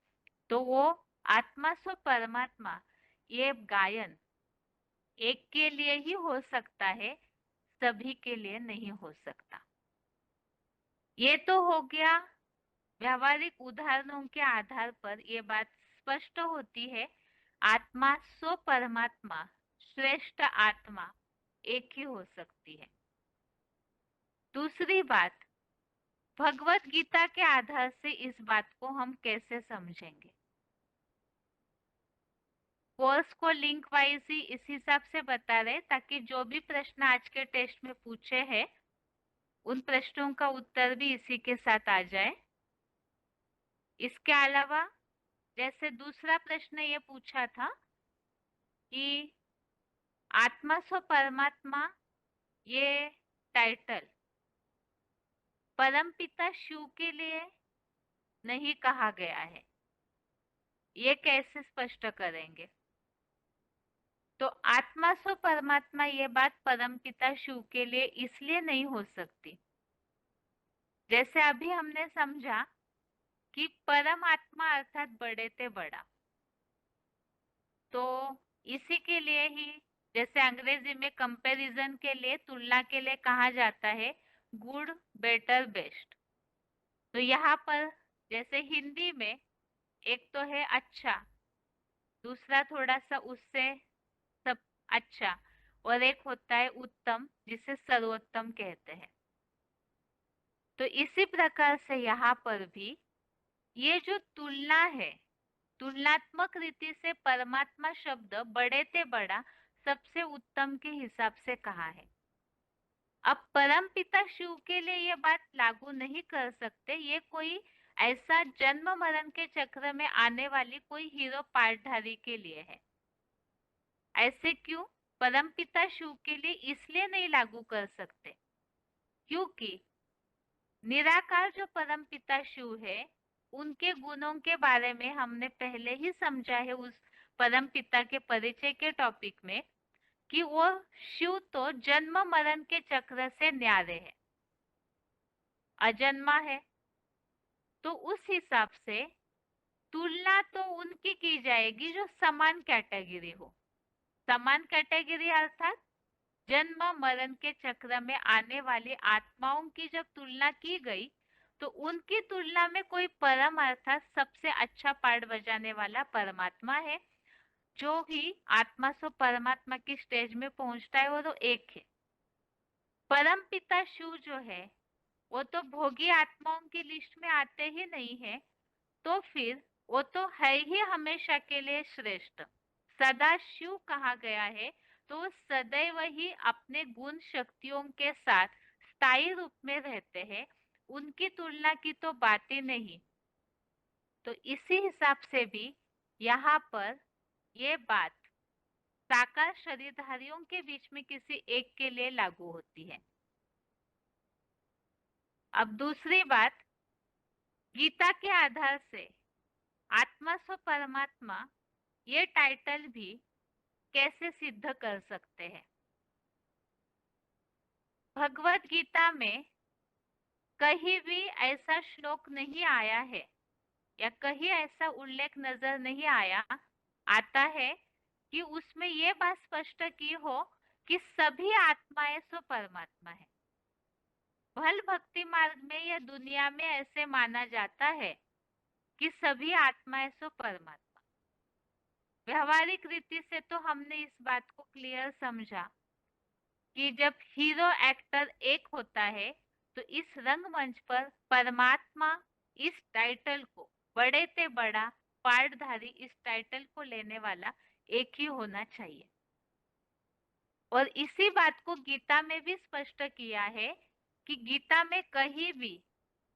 तो वो आत्मा सो परमात्मा, ये गायन एक के लिए ही हो सकता है, सभी के लिए नहीं हो सकता। ये तो हो गया व्यावहारिक उदाहरणों के आधार पर ये बात स्पष्ट होती है, आत्मा सो परमात्मा, श्रेष्ठ आत्मा एक ही हो सकती है। दूसरी बात, भगवत गीता के आधार से इस बात को हम कैसे समझेंगे? कोर्स को लिंक वाइज ही इस हिसाब से बता रहे ताकि जो भी प्रश्न आज के टेस्ट में पूछे हैं उन प्रश्नों का उत्तर भी इसी के साथ आ जाए। इसके अलावा जैसे दूसरा प्रश्न ये पूछा था कि आत्मा सो परमात्मा, ये टाइटल परमपिता शिव के लिए नहीं कहा गया है, ये कैसे स्पष्ट करेंगे? तो आत्मा सो परमात्मा ये बात परमपिता शिव के लिए इसलिए नहीं हो सकती, जैसे अभी हमने समझा कि परमात्मा अर्थात बड़े ते बड़ा, तो इसी के लिए ही जैसे अंग्रेजी में कंपैरिजन के लिए, तुलना के लिए कहा जाता है गुड, बेटर, बेस्ट। तो यहाँ पर जैसे हिंदी में एक तो है अच्छा, दूसरा थोड़ा सा उससे सब अच्छा, और एक होता है उत्तम जिसे सर्वोत्तम कहते हैं। तो इसी प्रकार से यहाँ पर भी ये जो तुलना है, तुलनात्मक रीति से परमात्मा शब्द बड़े ते बड़ा सबसे उत्तम के हिसाब से कहा है। अब परम पिता शिव के लिए ये बात लागू नहीं कर सकते, ये कोई ऐसा जन्म मरण के चक्र में आने वाली कोई हीरो पार्टधारी के लिए है। ऐसे क्यों? परम पिता शिव के लिए इसलिए नहीं लागू कर सकते क्योंकि निराकार जो परम पिता शिव है, उनके गुणों के बारे में हमने पहले ही समझा है उस परम पिता के परिचय के टॉपिक में कि वो शिव तो जन्म मरण के चक्र से न्यारे है, अजन्मा है। तो उस हिसाब से तुलना तो उनकी की जाएगी जो समान कैटेगरी हो। समान कैटेगरी अर्थात जन्म मरण के चक्र में आने वाली आत्माओं की जब तुलना की गई तो उनकी तुलना में कोई परम अर्थात सबसे अच्छा पाठ बजाने वाला परमात्मा है, जो ही आत्मा से परमात्मा की स्टेज में पहुंचता है और वो एक है। परम पिता शिव जो है वो तो भोगी आत्माओं की लिस्ट में आते ही नहीं है, तो फिर वो तो है ही हमेशा के लिए श्रेष्ठ। सदा शिव कहा गया है तो सदैव ही अपने गुण शक्तियों के साथ स्थायी रूप में रहते हैं, उनकी तुलना की तो बात ही नहीं। तो इसी हिसाब से भी यहाँ पर ये बात साकार शरीरधारियों के बीच में किसी एक के लिए लागू होती है। अब दूसरी बात, गीता के आधार से आत्मा स्व परमात्मा ये टाइटल भी कैसे सिद्ध कर सकते हैं। भगवत गीता में कहीं भी ऐसा श्लोक नहीं आया है या कहीं ऐसा उल्लेख नजर नहीं आता है कि उसमें ये बात स्पष्ट की हो कि सभी आत्माएं स्व परमात्मा है। भल भक्ति मार्ग में या दुनिया में ऐसे माना जाता है कि सभी आत्माएं स्व परमात्मा। व्यवहारिक रीति से तो हमने इस बात को क्लियर समझा कि जब हीरो एक्टर एक होता है तो इस रंगमंच पर परमात्मा इस टाइटल को, बड़े से बड़ा पार्टधारी इस टाइटल को लेने वाला एक ही होना चाहिए। और इसी बात को गीता में भी स्पष्ट किया है कि गीता में कहीं भी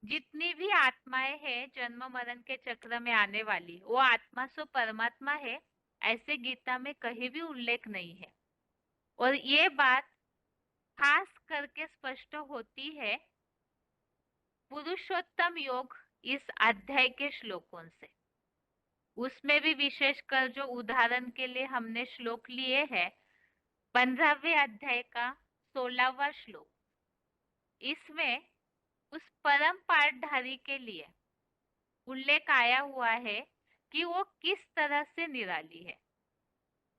जितनी भी आत्माएं हैं जन्म मरण के चक्र में आने वाली, वो आत्मा सो परमात्मा है, ऐसे गीता में कहीं भी उल्लेख नहीं है। और ये बात खास करके स्पष्ट होती है पुरुषोत्तम योग इस अध्याय के श्लोकों से। उसमें भी विशेषकर जो उदाहरण के लिए हमने श्लोक लिए हैं, 15वें अध्याय का 16वां श्लोक, इसमें उस परम पाठधारी के लिए उल्लेख आया हुआ है कि वो किस तरह से निराली है।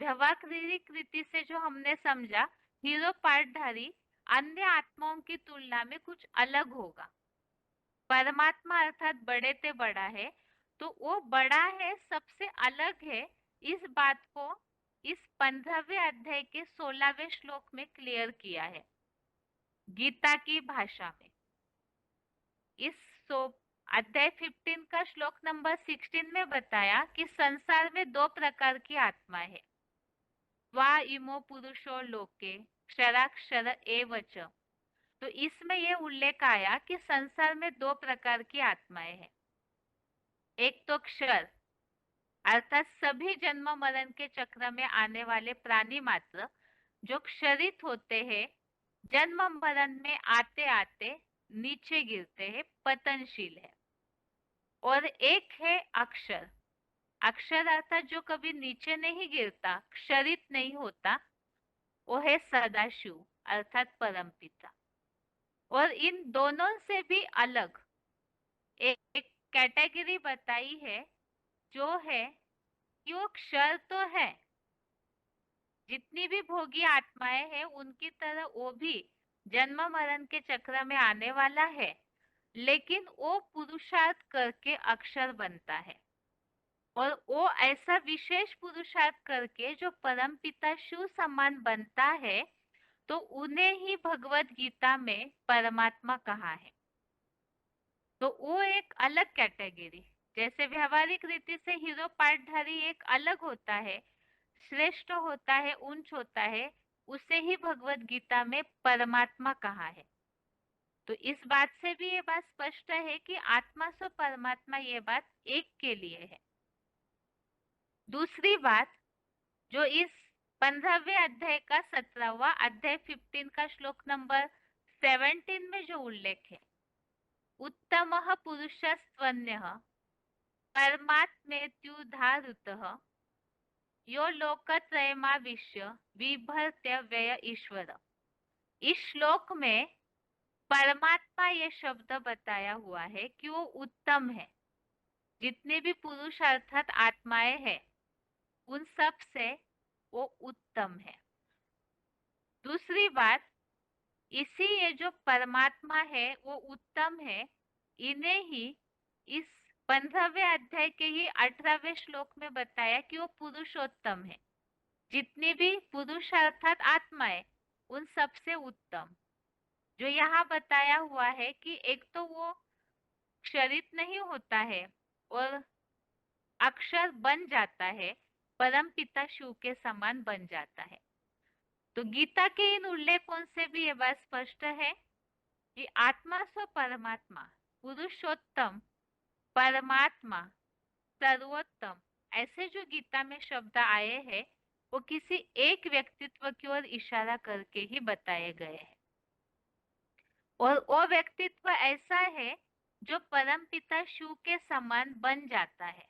व्यवहारिक रीति से जो हमने समझा, हीरो पाठधारी अन्य आत्माओं की तुलना में कुछ अलग होगा। परमात्मा अर्थात बड़े से बड़ा है, तो वो बड़ा है, सबसे अलग है। इस बात को इस 15वें अध्याय के 16वें श्लोक में क्लियर किया है गीता की भाषा में। इस अध्याय 15 का श्लोक नंबर 16 में बताया कि संसार में दो प्रकार की आत्मा है। वा इमो पुरुषो लोके क्षराक्षर एवच। तो इसमें ये उल्लेख आया कि संसार में दो प्रकार की आत्माएं हैं। एक तो क्षर अर्थात सभी जन्म मरण के चक्र में आने वाले प्राणी मात्र जो क्षरित होते हैं, जन्म मरण में आते आते नीचे गिरते हैं, पतनशील है। और एक है अक्षर। अक्षर अर्थात जो कभी नीचे नहीं गिरता, क्षरित नहीं होता, वो है सदाशिव अर्थात परमपिता। और इन दोनों से भी अलग एक कैटेगरी बताई है, जो है कि वो क्षर तो है, जितनी भी भोगी आत्माएं हैं उनकी तरह वो भी जन्म मरण के चक्र में आने वाला है, लेकिन वो पुरुषार्थ करके अक्षर बनता है। और वो ऐसा विशेष पुरुषार्थ करके जो परम पिता शिव समान बनता है, तो उन्हें ही भगवत गीता में परमात्मा कहा है। तो वो एक अलग कैटेगरी, जैसे व्यवहारिक रीति से हीरो पाठधारी एक अलग होता है, श्रेष्ठ होता है, उच्च होता है, उसे ही भगवत गीता में परमात्मा कहा है। तो इस बात से भी ये बात स्पष्ट है कि आत्मा से परमात्मा ये बात एक के लिए है। दूसरी बात जो इस 15वें अध्याय का 17वां अध्याय 15 का श्लोक नंबर 17 में जो उल्लेख है, उत्तमः पुरुषस्त्वन्यः परमात्मेत्युदाहृतः यो लोकत्रयमाविश्य बिभर्त्य व्यय ईश्वर। इस श्लोक में परमात्मा ये शब्द बताया हुआ है कि वो उत्तम है। जितने भी पुरुष अर्थात आत्माएं हैं, उन सब से वो उत्तम है। दूसरी बात, इसी ये जो परमात्मा है वो उत्तम है, इन्हें ही इस 15वें अध्याय के ही 18वें श्लोक में बताया कि वो पुरुषोत्तम है। जितनी भी पुरुष अर्थात आत्मा है उन सबसे उत्तम। जो यहाँ बताया हुआ है कि एक तो वो क्षरित नहीं होता है और अक्षर बन जाता है, परम पिता शिव के समान बन जाता है। तो गीता के इन उल्लेखों से भी ये बात स्पष्ट है कि आत्मा स्व परमात्मा, पुरुषोत्तम, परमात्मा, सर्वोत्तम, ऐसे जो गीता में शब्द आए हैं वो किसी एक व्यक्तित्व की ओर इशारा करके ही बताए गए हैं। और वो व्यक्तित्व ऐसा है जो परमपिता शिव के समान बन जाता है।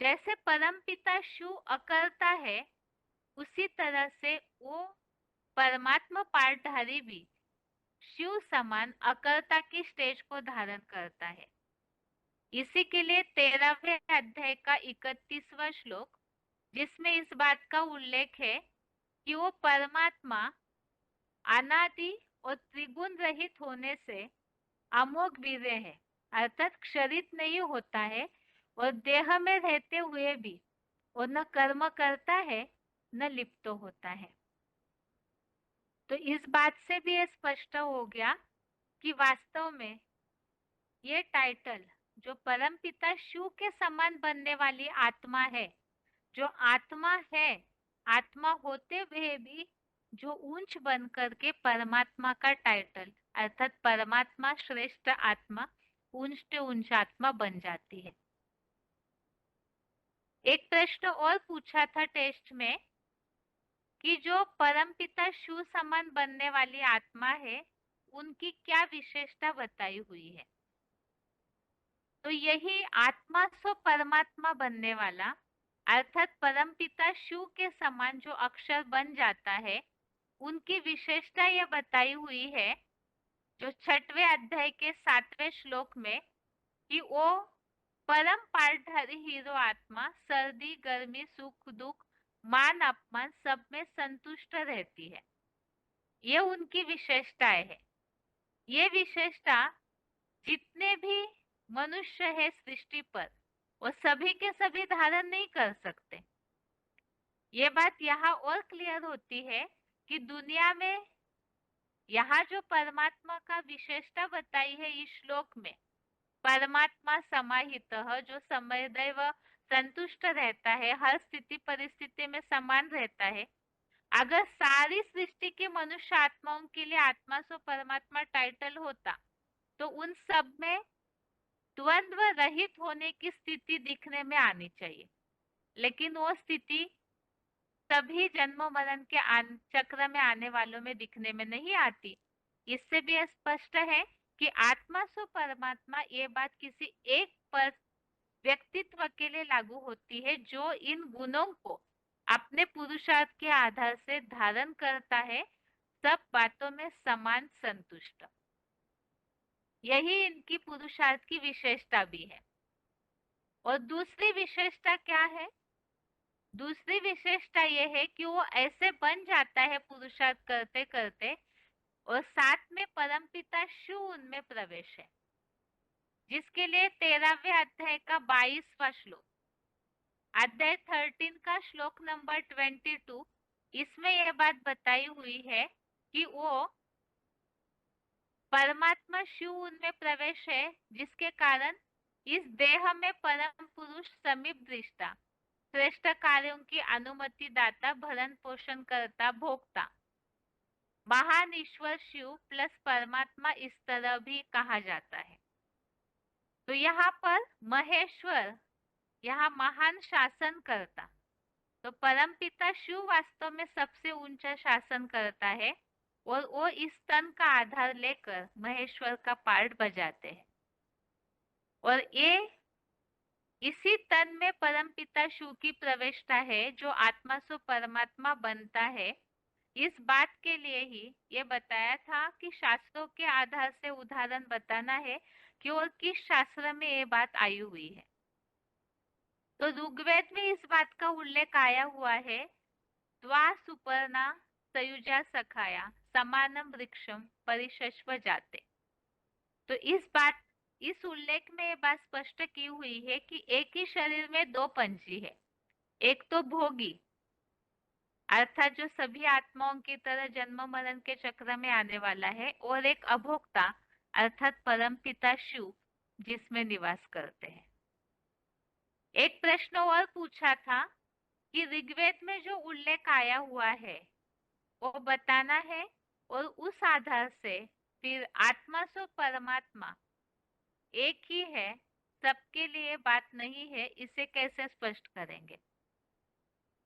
जैसे परमपिता शिव अकर्ता है, उसी तरह से वो परमात्मा पाठधारी भी शिव समान अकर्ता की स्टेज को धारण करता है। इसी के लिए 13वें अध्याय का 31वां श्लोक, जिसमें इस बात का उल्लेख है कि वो परमात्मा अनादि और त्रिगुण रहित होने से अमोघ वीर्य है, अर्थात क्षरित नहीं होता है और देह में रहते हुए भी वो न कर्म करता है न लिप्त होता है। तो इस बात से भी ये स्पष्ट हो गया कि वास्तव में ये टाइटल जो परमपिता शिव के समान बनने वाली आत्मा है, जो आत्मा है, आत्मा होते हुए भी जो ऊंच बन करके परमात्मा का टाइटल अर्थात परमात्मा श्रेष्ठ आत्मा, ऊंच से ऊंच आत्मा बन जाती है। एक प्रश्न और पूछा था टेस्ट में कि जो परमपिता शिव समान बनने वाली आत्मा है उनकी क्या विशेषता बताई हुई है। तो यही आत्मा स्व परमात्मा बनने वाला अर्थात परमपिता शिव के समान जो अक्षर बन जाता है, उनकी विशेषता यह बताई हुई है जो 6वें अध्याय के 7वें श्लोक में कि वो परम पाठधारी हीरो आत्मा सर्दी गर्मी सुख दुख मान अपमान सब में संतुष्ट रहती है। ये उनकी विशेषताएं है। ये विशेषता जितने भी मनुष्य है सृष्टि पर वो सभी के सभी धारण नहीं कर सकते। ये बात यहाँ और क्लियर होती है कि दुनिया में यहाँ जो परमात्मा का विशेषता बताई है इस श्लोक में, परमात्मा समाहित जो समयदैव संतुष्ट रहता है, हर स्थिति परिस्थिति में समान रहता है। अगर सारी सृष्टि के मनुष्य आत्माओं के लिए आत्मा सो परमात्मा टाइटल होता तो उन सब में द्वंद्व रहित होने की स्थिति दिखने में आनी चाहिए, लेकिन वो स्थिति सभी जन्म मरण के चक्र में आने वालों में दिखने में नहीं आती। इससे भी स्पष्ट है कि आत्मा सो परमात्मा ये बात किसी एक पर व्यक्तित्व के लिए लागू होती है जो इन गुणों को अपने पुरुषार्थ के आधार से धारण करता है, सब बातों में समान संतुष्ट। यही इनकी पुरुषार्थ की विशेषता भी है। और दूसरी विशेषता क्या है? दूसरी विशेषता यह है कि वो ऐसे बन जाता है पुरुषार्थ करते करते और साथ में परमपिता शिव उनमें प्रवेश है, जिसके लिए 13वें अध्याय का 22वां श्लोक, अध्याय 13 का श्लोक नंबर 22, इसमें यह बात बताई हुई है कि वो परमात्मा शिव उनमें प्रवेश है, जिसके कारण इस देह में परम पुरुष समीप दृष्टा, श्रेष्ठ कार्यों की अनुमति दाता, भरण पोषण करता, भोक्ता, महान ईश्वर शिव प्लस परमात्मा इस तरह भी कहा जाता है। तो यहाँ पर महेश्वर, यहाँ महान शासन करता, तो परमपिता शिव वास्तव में सबसे ऊंचा शासन करता है और वो इस तन का आधार लेकर महेश्वर का पार्ट बजाते हैं। और ये इसी तन में परमपिता शिव की प्रवेशता है जो आत्मा से परमात्मा बनता है। इस बात के लिए ही ये बताया था कि शास्त्रों के आधार से उदाहरण बताना है कि और किस शास्त्र में ये बात आई हुई है। तो ऋग्वेद में इस बात का उल्लेख आया हुआ है, द्वा सुपर्णा सयुजा सखाया समानम वृक्षम परिशस्व जाते। तो इस उल्लेख में ये बात स्पष्ट की हुई है कि एक ही शरीर में दो पंछी है, एक तो भोगी अर्थात जो सभी आत्माओं की तरह जन्म मरण के चक्र में आने वाला है, और एक अभोक्ता अर्थात परम पिता शिव जिसमें निवास करते हैं। एक प्रश्न और पूछा था कि ऋग्वेद में जो उल्लेख आया हुआ है वो बताना है, और उस आधार से फिर आत्मा सो परमात्मा एक ही है, सबके लिए बात नहीं है, इसे कैसे स्पष्ट करेंगे।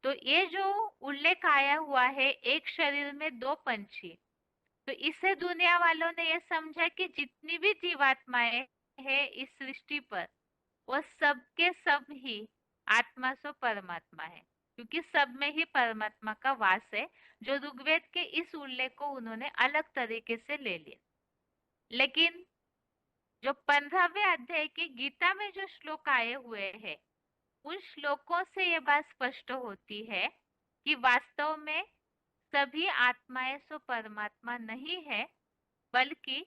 तो ये जो उल्लेख आया हुआ है एक शरीर में दो पंछी, तो इससे दुनिया वालों ने ये समझा कि जितनी भी जीवात्माएं हैं इस सृष्टि पर वो सब के सब ही आत्मा सो परमात्मा है, क्योंकि सब में ही परमात्मा का वास है। जो ऋग्वेद के इस उल्लेख को उन्होंने अलग तरीके से ले लिया। लेकिन जो 15वें अध्याय की गीता में जो श्लोक आए हुए हैं उन श्लोकों से ये बात स्पष्ट होती है कि वास्तव में सभी आत्माएं सो परमात्मा नहीं है, बल्कि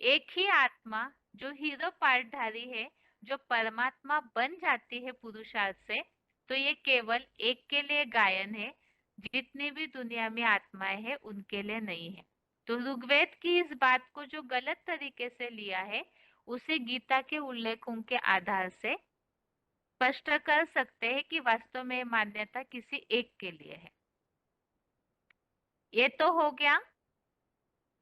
एक ही आत्मा जो हीरो पाठधारी है, जो परमात्मा बन जाती है पुरुषार्थ से, तो ये केवल एक के लिए गायन है, जितनी भी दुनिया में आत्माएं हैं उनके लिए नहीं है। तो ऋग्वेद की इस बात को जो गलत तरीके से लिया है उसे गीता के उल्लेखों के आधार से स्पष्ट कर सकते हैं कि वास्तव में मान्यता किसी एक के लिए है। ये तो हो गया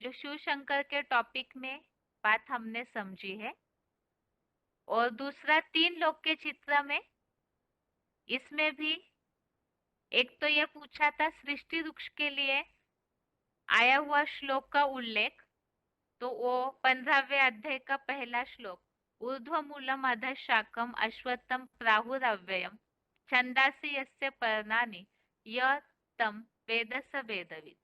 जो शिव शंकर के टॉपिक में बात हमने समझी है। और दूसरा 3 लोक के चित्र में इसमें भी एक तो ये पूछा था सृष्टि वृक्ष के लिए आया हुआ श्लोक का उल्लेख, तो वो 15वें अध्याय का पहला श्लोक, ऊर्ध्वमूलम अधः शाकम अश्वत्थम प्राहुरव्ययम छंदासि यस्य पर्णानि य तम वेद स वेदविद।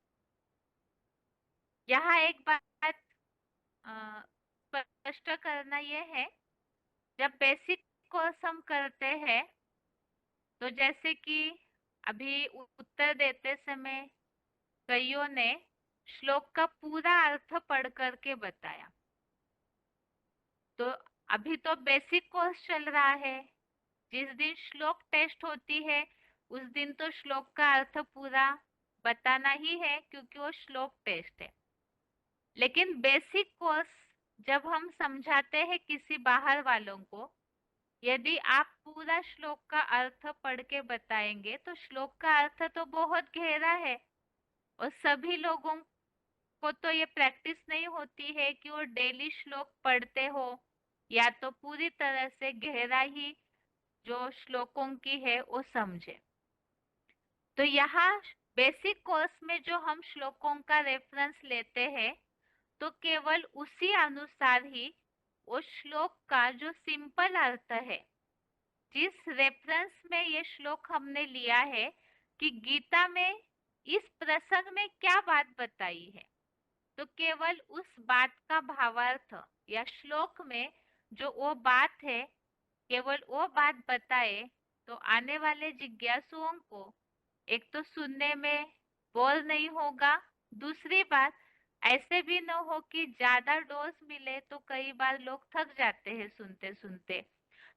यहाँ एक बात स्पष्ट करना यह है, जब बेसिक कोर्स हम करते हैं तो जैसे कि अभी उत्तर देते समय कईयों ने श्लोक का पूरा अर्थ पढ़ करके बताया, तो अभी तो बेसिक कोर्स चल रहा है। जिस दिन श्लोक टेस्ट होती है उस दिन तो श्लोक का अर्थ पूरा बताना ही है, क्योंकि वो श्लोक टेस्ट है। लेकिन बेसिक कोर्स जब हम समझाते हैं किसी बाहर वालों को, यदि आप पूरा श्लोक का अर्थ पढ़ के बताएंगे तो श्लोक का अर्थ तो बहुत गहरा है, और सभी लोगों को तो ये प्रैक्टिस नहीं होती है कि वो डेली श्लोक पढ़ते हो या तो पूरी तरह से गहरा ही जो श्लोकों की है वो समझे। तो यहाँ बेसिक कोर्स में जो हम श्लोकों का रेफरेंस लेते हैं तो केवल उसी अनुसार ही उस श्लोक का जो सिंपल अर्थ है, जिस रेफरेंस में ये श्लोक हमने लिया है कि गीता में इस प्रसंग में क्या बात बताई है, तो केवल उस बात का भावार्थ या श्लोक में जो वो बात है केवल वो बात बताए, तो आने वाले जिज्ञासुओं को एक तो सुनने में बोर नहीं होगा, दूसरी बात ऐसे भी न हो कि ज्यादा डोज मिले तो कई बार लोग थक जाते हैं सुनते सुनते।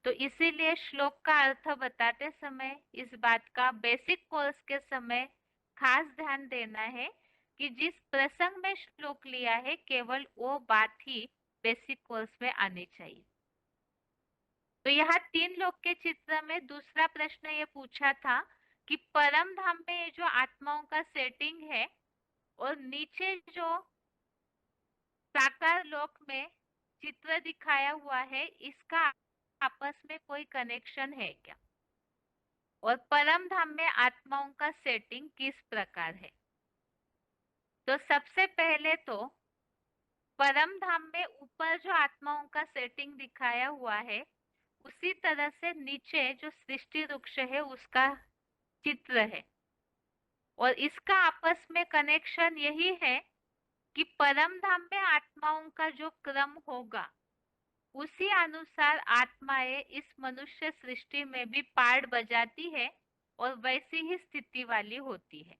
तो इसीलिए श्लोक का अर्थ बताते समय इस बात का बेसिक कोर्स के समय खास ध्यान देना है कि जिस प्रसंग में श्लोक लिया है केवल वो बात ही बेसिक कोर्स में आनी चाहिए। तो यहाँ 3 लोक के चित्र में दूसरा प्रश्न ये पूछा था कि परम धाम में ये जो आत्माओं का सेटिंग है और नीचे जो साकार लोक में चित्र दिखाया हुआ है इसका आपस में कोई कनेक्शन है क्या, और परम धाम में आत्माओं का सेटिंग किस प्रकार है। तो सबसे पहले तो परम धाम में ऊपर जो आत्माओं का सेटिंग दिखाया हुआ है उसी तरह से नीचे जो सृष्टि वृक्ष है उसका चित्र है, और इसका आपस में कनेक्शन यही है कि परम धाम में आत्माओं का जो क्रम होगा उसी अनुसार आत्माएं इस मनुष्य सृष्टि में भी पार्ट बजाती है और वैसी ही स्थिति वाली होती है।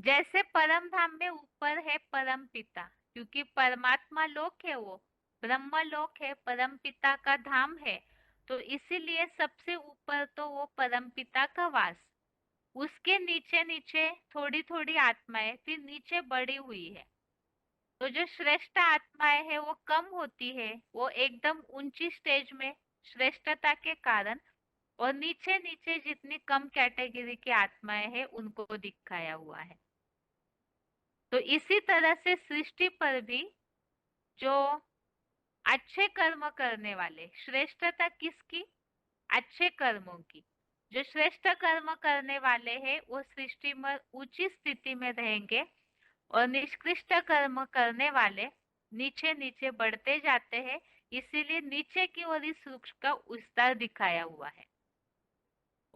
जैसे परम धाम में ऊपर है परम पिता, क्योंकि परमात्मा लोक है, वो ब्रह्म लोक है, परम पिता का धाम है, तो इसीलिए सबसे ऊपर तो वो परम पिता का वास। उसके नीचे नीचे थोड़ी थोड़ी आत्माएं फिर नीचे बढ़ी हुई है। तो जो श्रेष्ठ आत्माएं है वो कम होती है, वो एकदम ऊंची स्टेज में श्रेष्ठता के कारण, और नीचे नीचे जितनी कम कैटेगरी की आत्माएं हैं उनको दिखाया हुआ है। तो इसी तरह से सृष्टि पर भी जो अच्छे कर्म करने वाले, श्रेष्ठता किसकी? अच्छे कर्मों की। जो श्रेष्ठ कर्म करने वाले हैं वो सृष्टि में ऊंची स्थिति में रहेंगे, और निष्कृष्ट कर्म करने वाले नीचे नीचे बढ़ते जाते हैं। इसीलिए नीचे की ओर इस वृक्ष का विस्तार दिखाया हुआ है।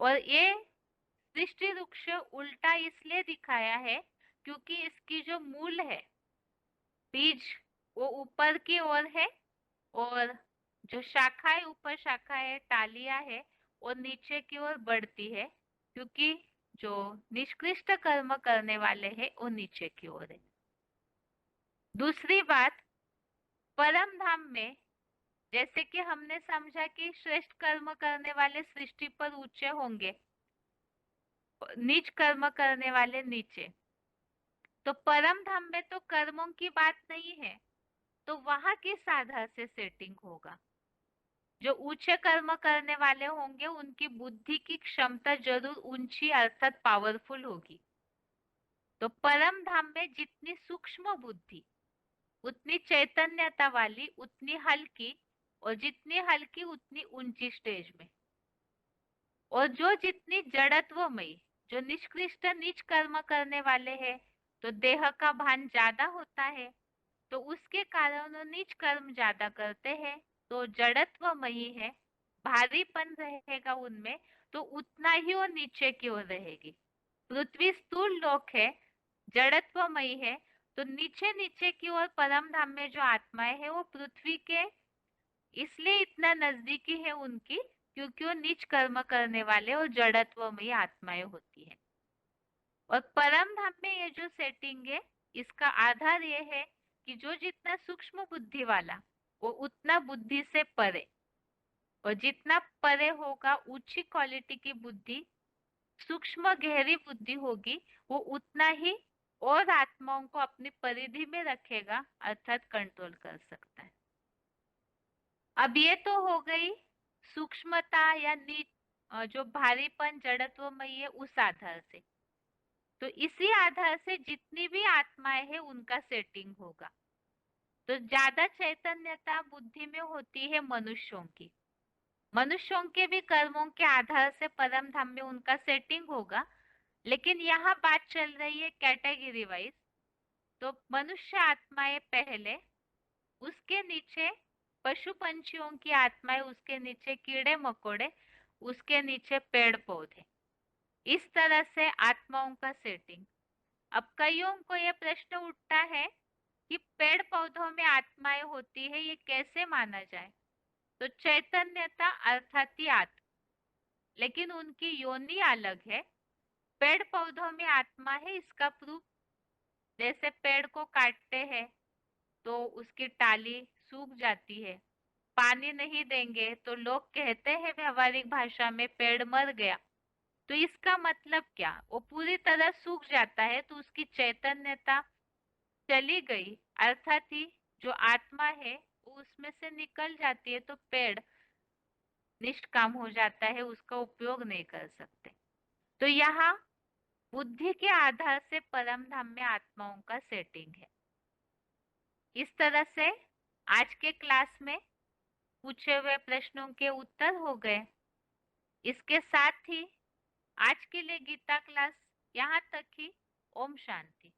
और ये सृष्टि वृक्ष उल्टा इसलिए दिखाया है क्योंकि इसकी जो मूल है, बीज, वो ऊपर की ओर है, और जो शाखाएं, ऊपर शाखाएं टालियां है, वो नीचे की ओर बढ़ती है, क्योंकि जो निष्कृष्ट कर्म करने वाले हैं वो नीचे की ओर है। दूसरी बात, परम धाम में जैसे कि हमने समझा कि श्रेष्ठ कर्म करने वाले सृष्टि पर ऊंचे होंगे, नीच कर्म करने वाले नीचे, तो परम धाम में तो कर्मों की बात नहीं है, तो वहां किस आधार से सेटिंग होगा? जो ऊंचे कर्म करने वाले होंगे उनकी बुद्धि की क्षमता जरूर ऊंची अर्थात पावरफुल होगी। तो परम धाम में जितनी सूक्ष्म बुद्धि, उतनी चैतन्यता वाली, उतनी हल्की, और जितनी हल्की उतनी ऊंची स्टेज में। और जो जितनी जड़त्वमयी, जो निष्कृष्ट नीच कर्म करने वाले हैं, तो देह का भान ज्यादा होता है, तो उसके कारण वो नीच कर्म ज्यादा करते हैं, तो जड़त्वमयी है, भारीपन रहेगा उनमें, तो उतना ही वो नीचे की ओर रहेगी। पृथ्वी स्थूल लोक है, जड़त्वमयी है, तो नीचे नीचे की ओर परम धाम में जो आत्माएं है वो पृथ्वी के इसलिए इतना नजदीकी है उनकी, क्योंकि वो नीच कर्म करने वाले और जड़त्वमयी आत्माएं होती है। और परम धाम में ये जो सेटिंग है, इसका आधार ये है कि जो जितना सूक्ष्म बुद्धि वाला, वो उतना बुद्धि से परे, और जितना परे होगा, ऊंची क्वालिटी की बुद्धि, सूक्ष्म गहरी बुद्धि होगी, वो उतना ही और आत्माओं को अपनी परिधि में रखेगा, अर्थात कंट्रोल कर सकता है। अब ये तो हो गई सूक्ष्मता या नीच, जो भारीपन जड़त्वमयी है उस आधार से। तो इसी आधार से जितनी भी आत्माएं हैं उनका सेटिंग होगा। तो ज्यादा चैतन्यता बुद्धि में होती है मनुष्यों की। मनुष्यों के भी कर्मों के आधार से परम धाम में उनका सेटिंग होगा, लेकिन यहाँ बात चल रही है कैटेगरी वाइज। तो मनुष्य आत्माएं पहले, उसके नीचे पशु पंछियों की आत्माएं, उसके नीचे कीड़े मकोड़े, उसके नीचे पेड़ पौधे, इस तरह से आत्माओं का सेटिंग। अब कईयों को यह प्रश्न उठता है कि पेड़ पौधों में आत्माएं होती है, ये कैसे माना जाए? तो चैतन्यता अर्थात ही आत्मा, लेकिन उनकी योनि अलग है। पेड़ पौधों में आत्मा है, इसका प्रूफ जैसे पेड़ को काटते हैं तो उसकी टाली सूख जाती है, पानी नहीं देंगे तो लोग कहते हैं व्यवहारिक भाषा में पेड़ मर गया। तो इसका मतलब क्या? वो पूरी तरह सूख जाता है तो उसकी चैतन्यता चली गई, अर्थात ही जो आत्मा है वो उसमें से निकल जाती है, तो पेड़ निष्काम हो जाता है, उसका उपयोग नहीं कर सकते। तो यहाँ बुद्धि के आधार से परम धाम में आत्माओं का सेटिंग है। इस तरह से आज के क्लास में पूछे हुए प्रश्नों के उत्तर हो गए। इसके साथ ही आज के लिए गीता क्लास यहाँ तक ही। ओम शांति।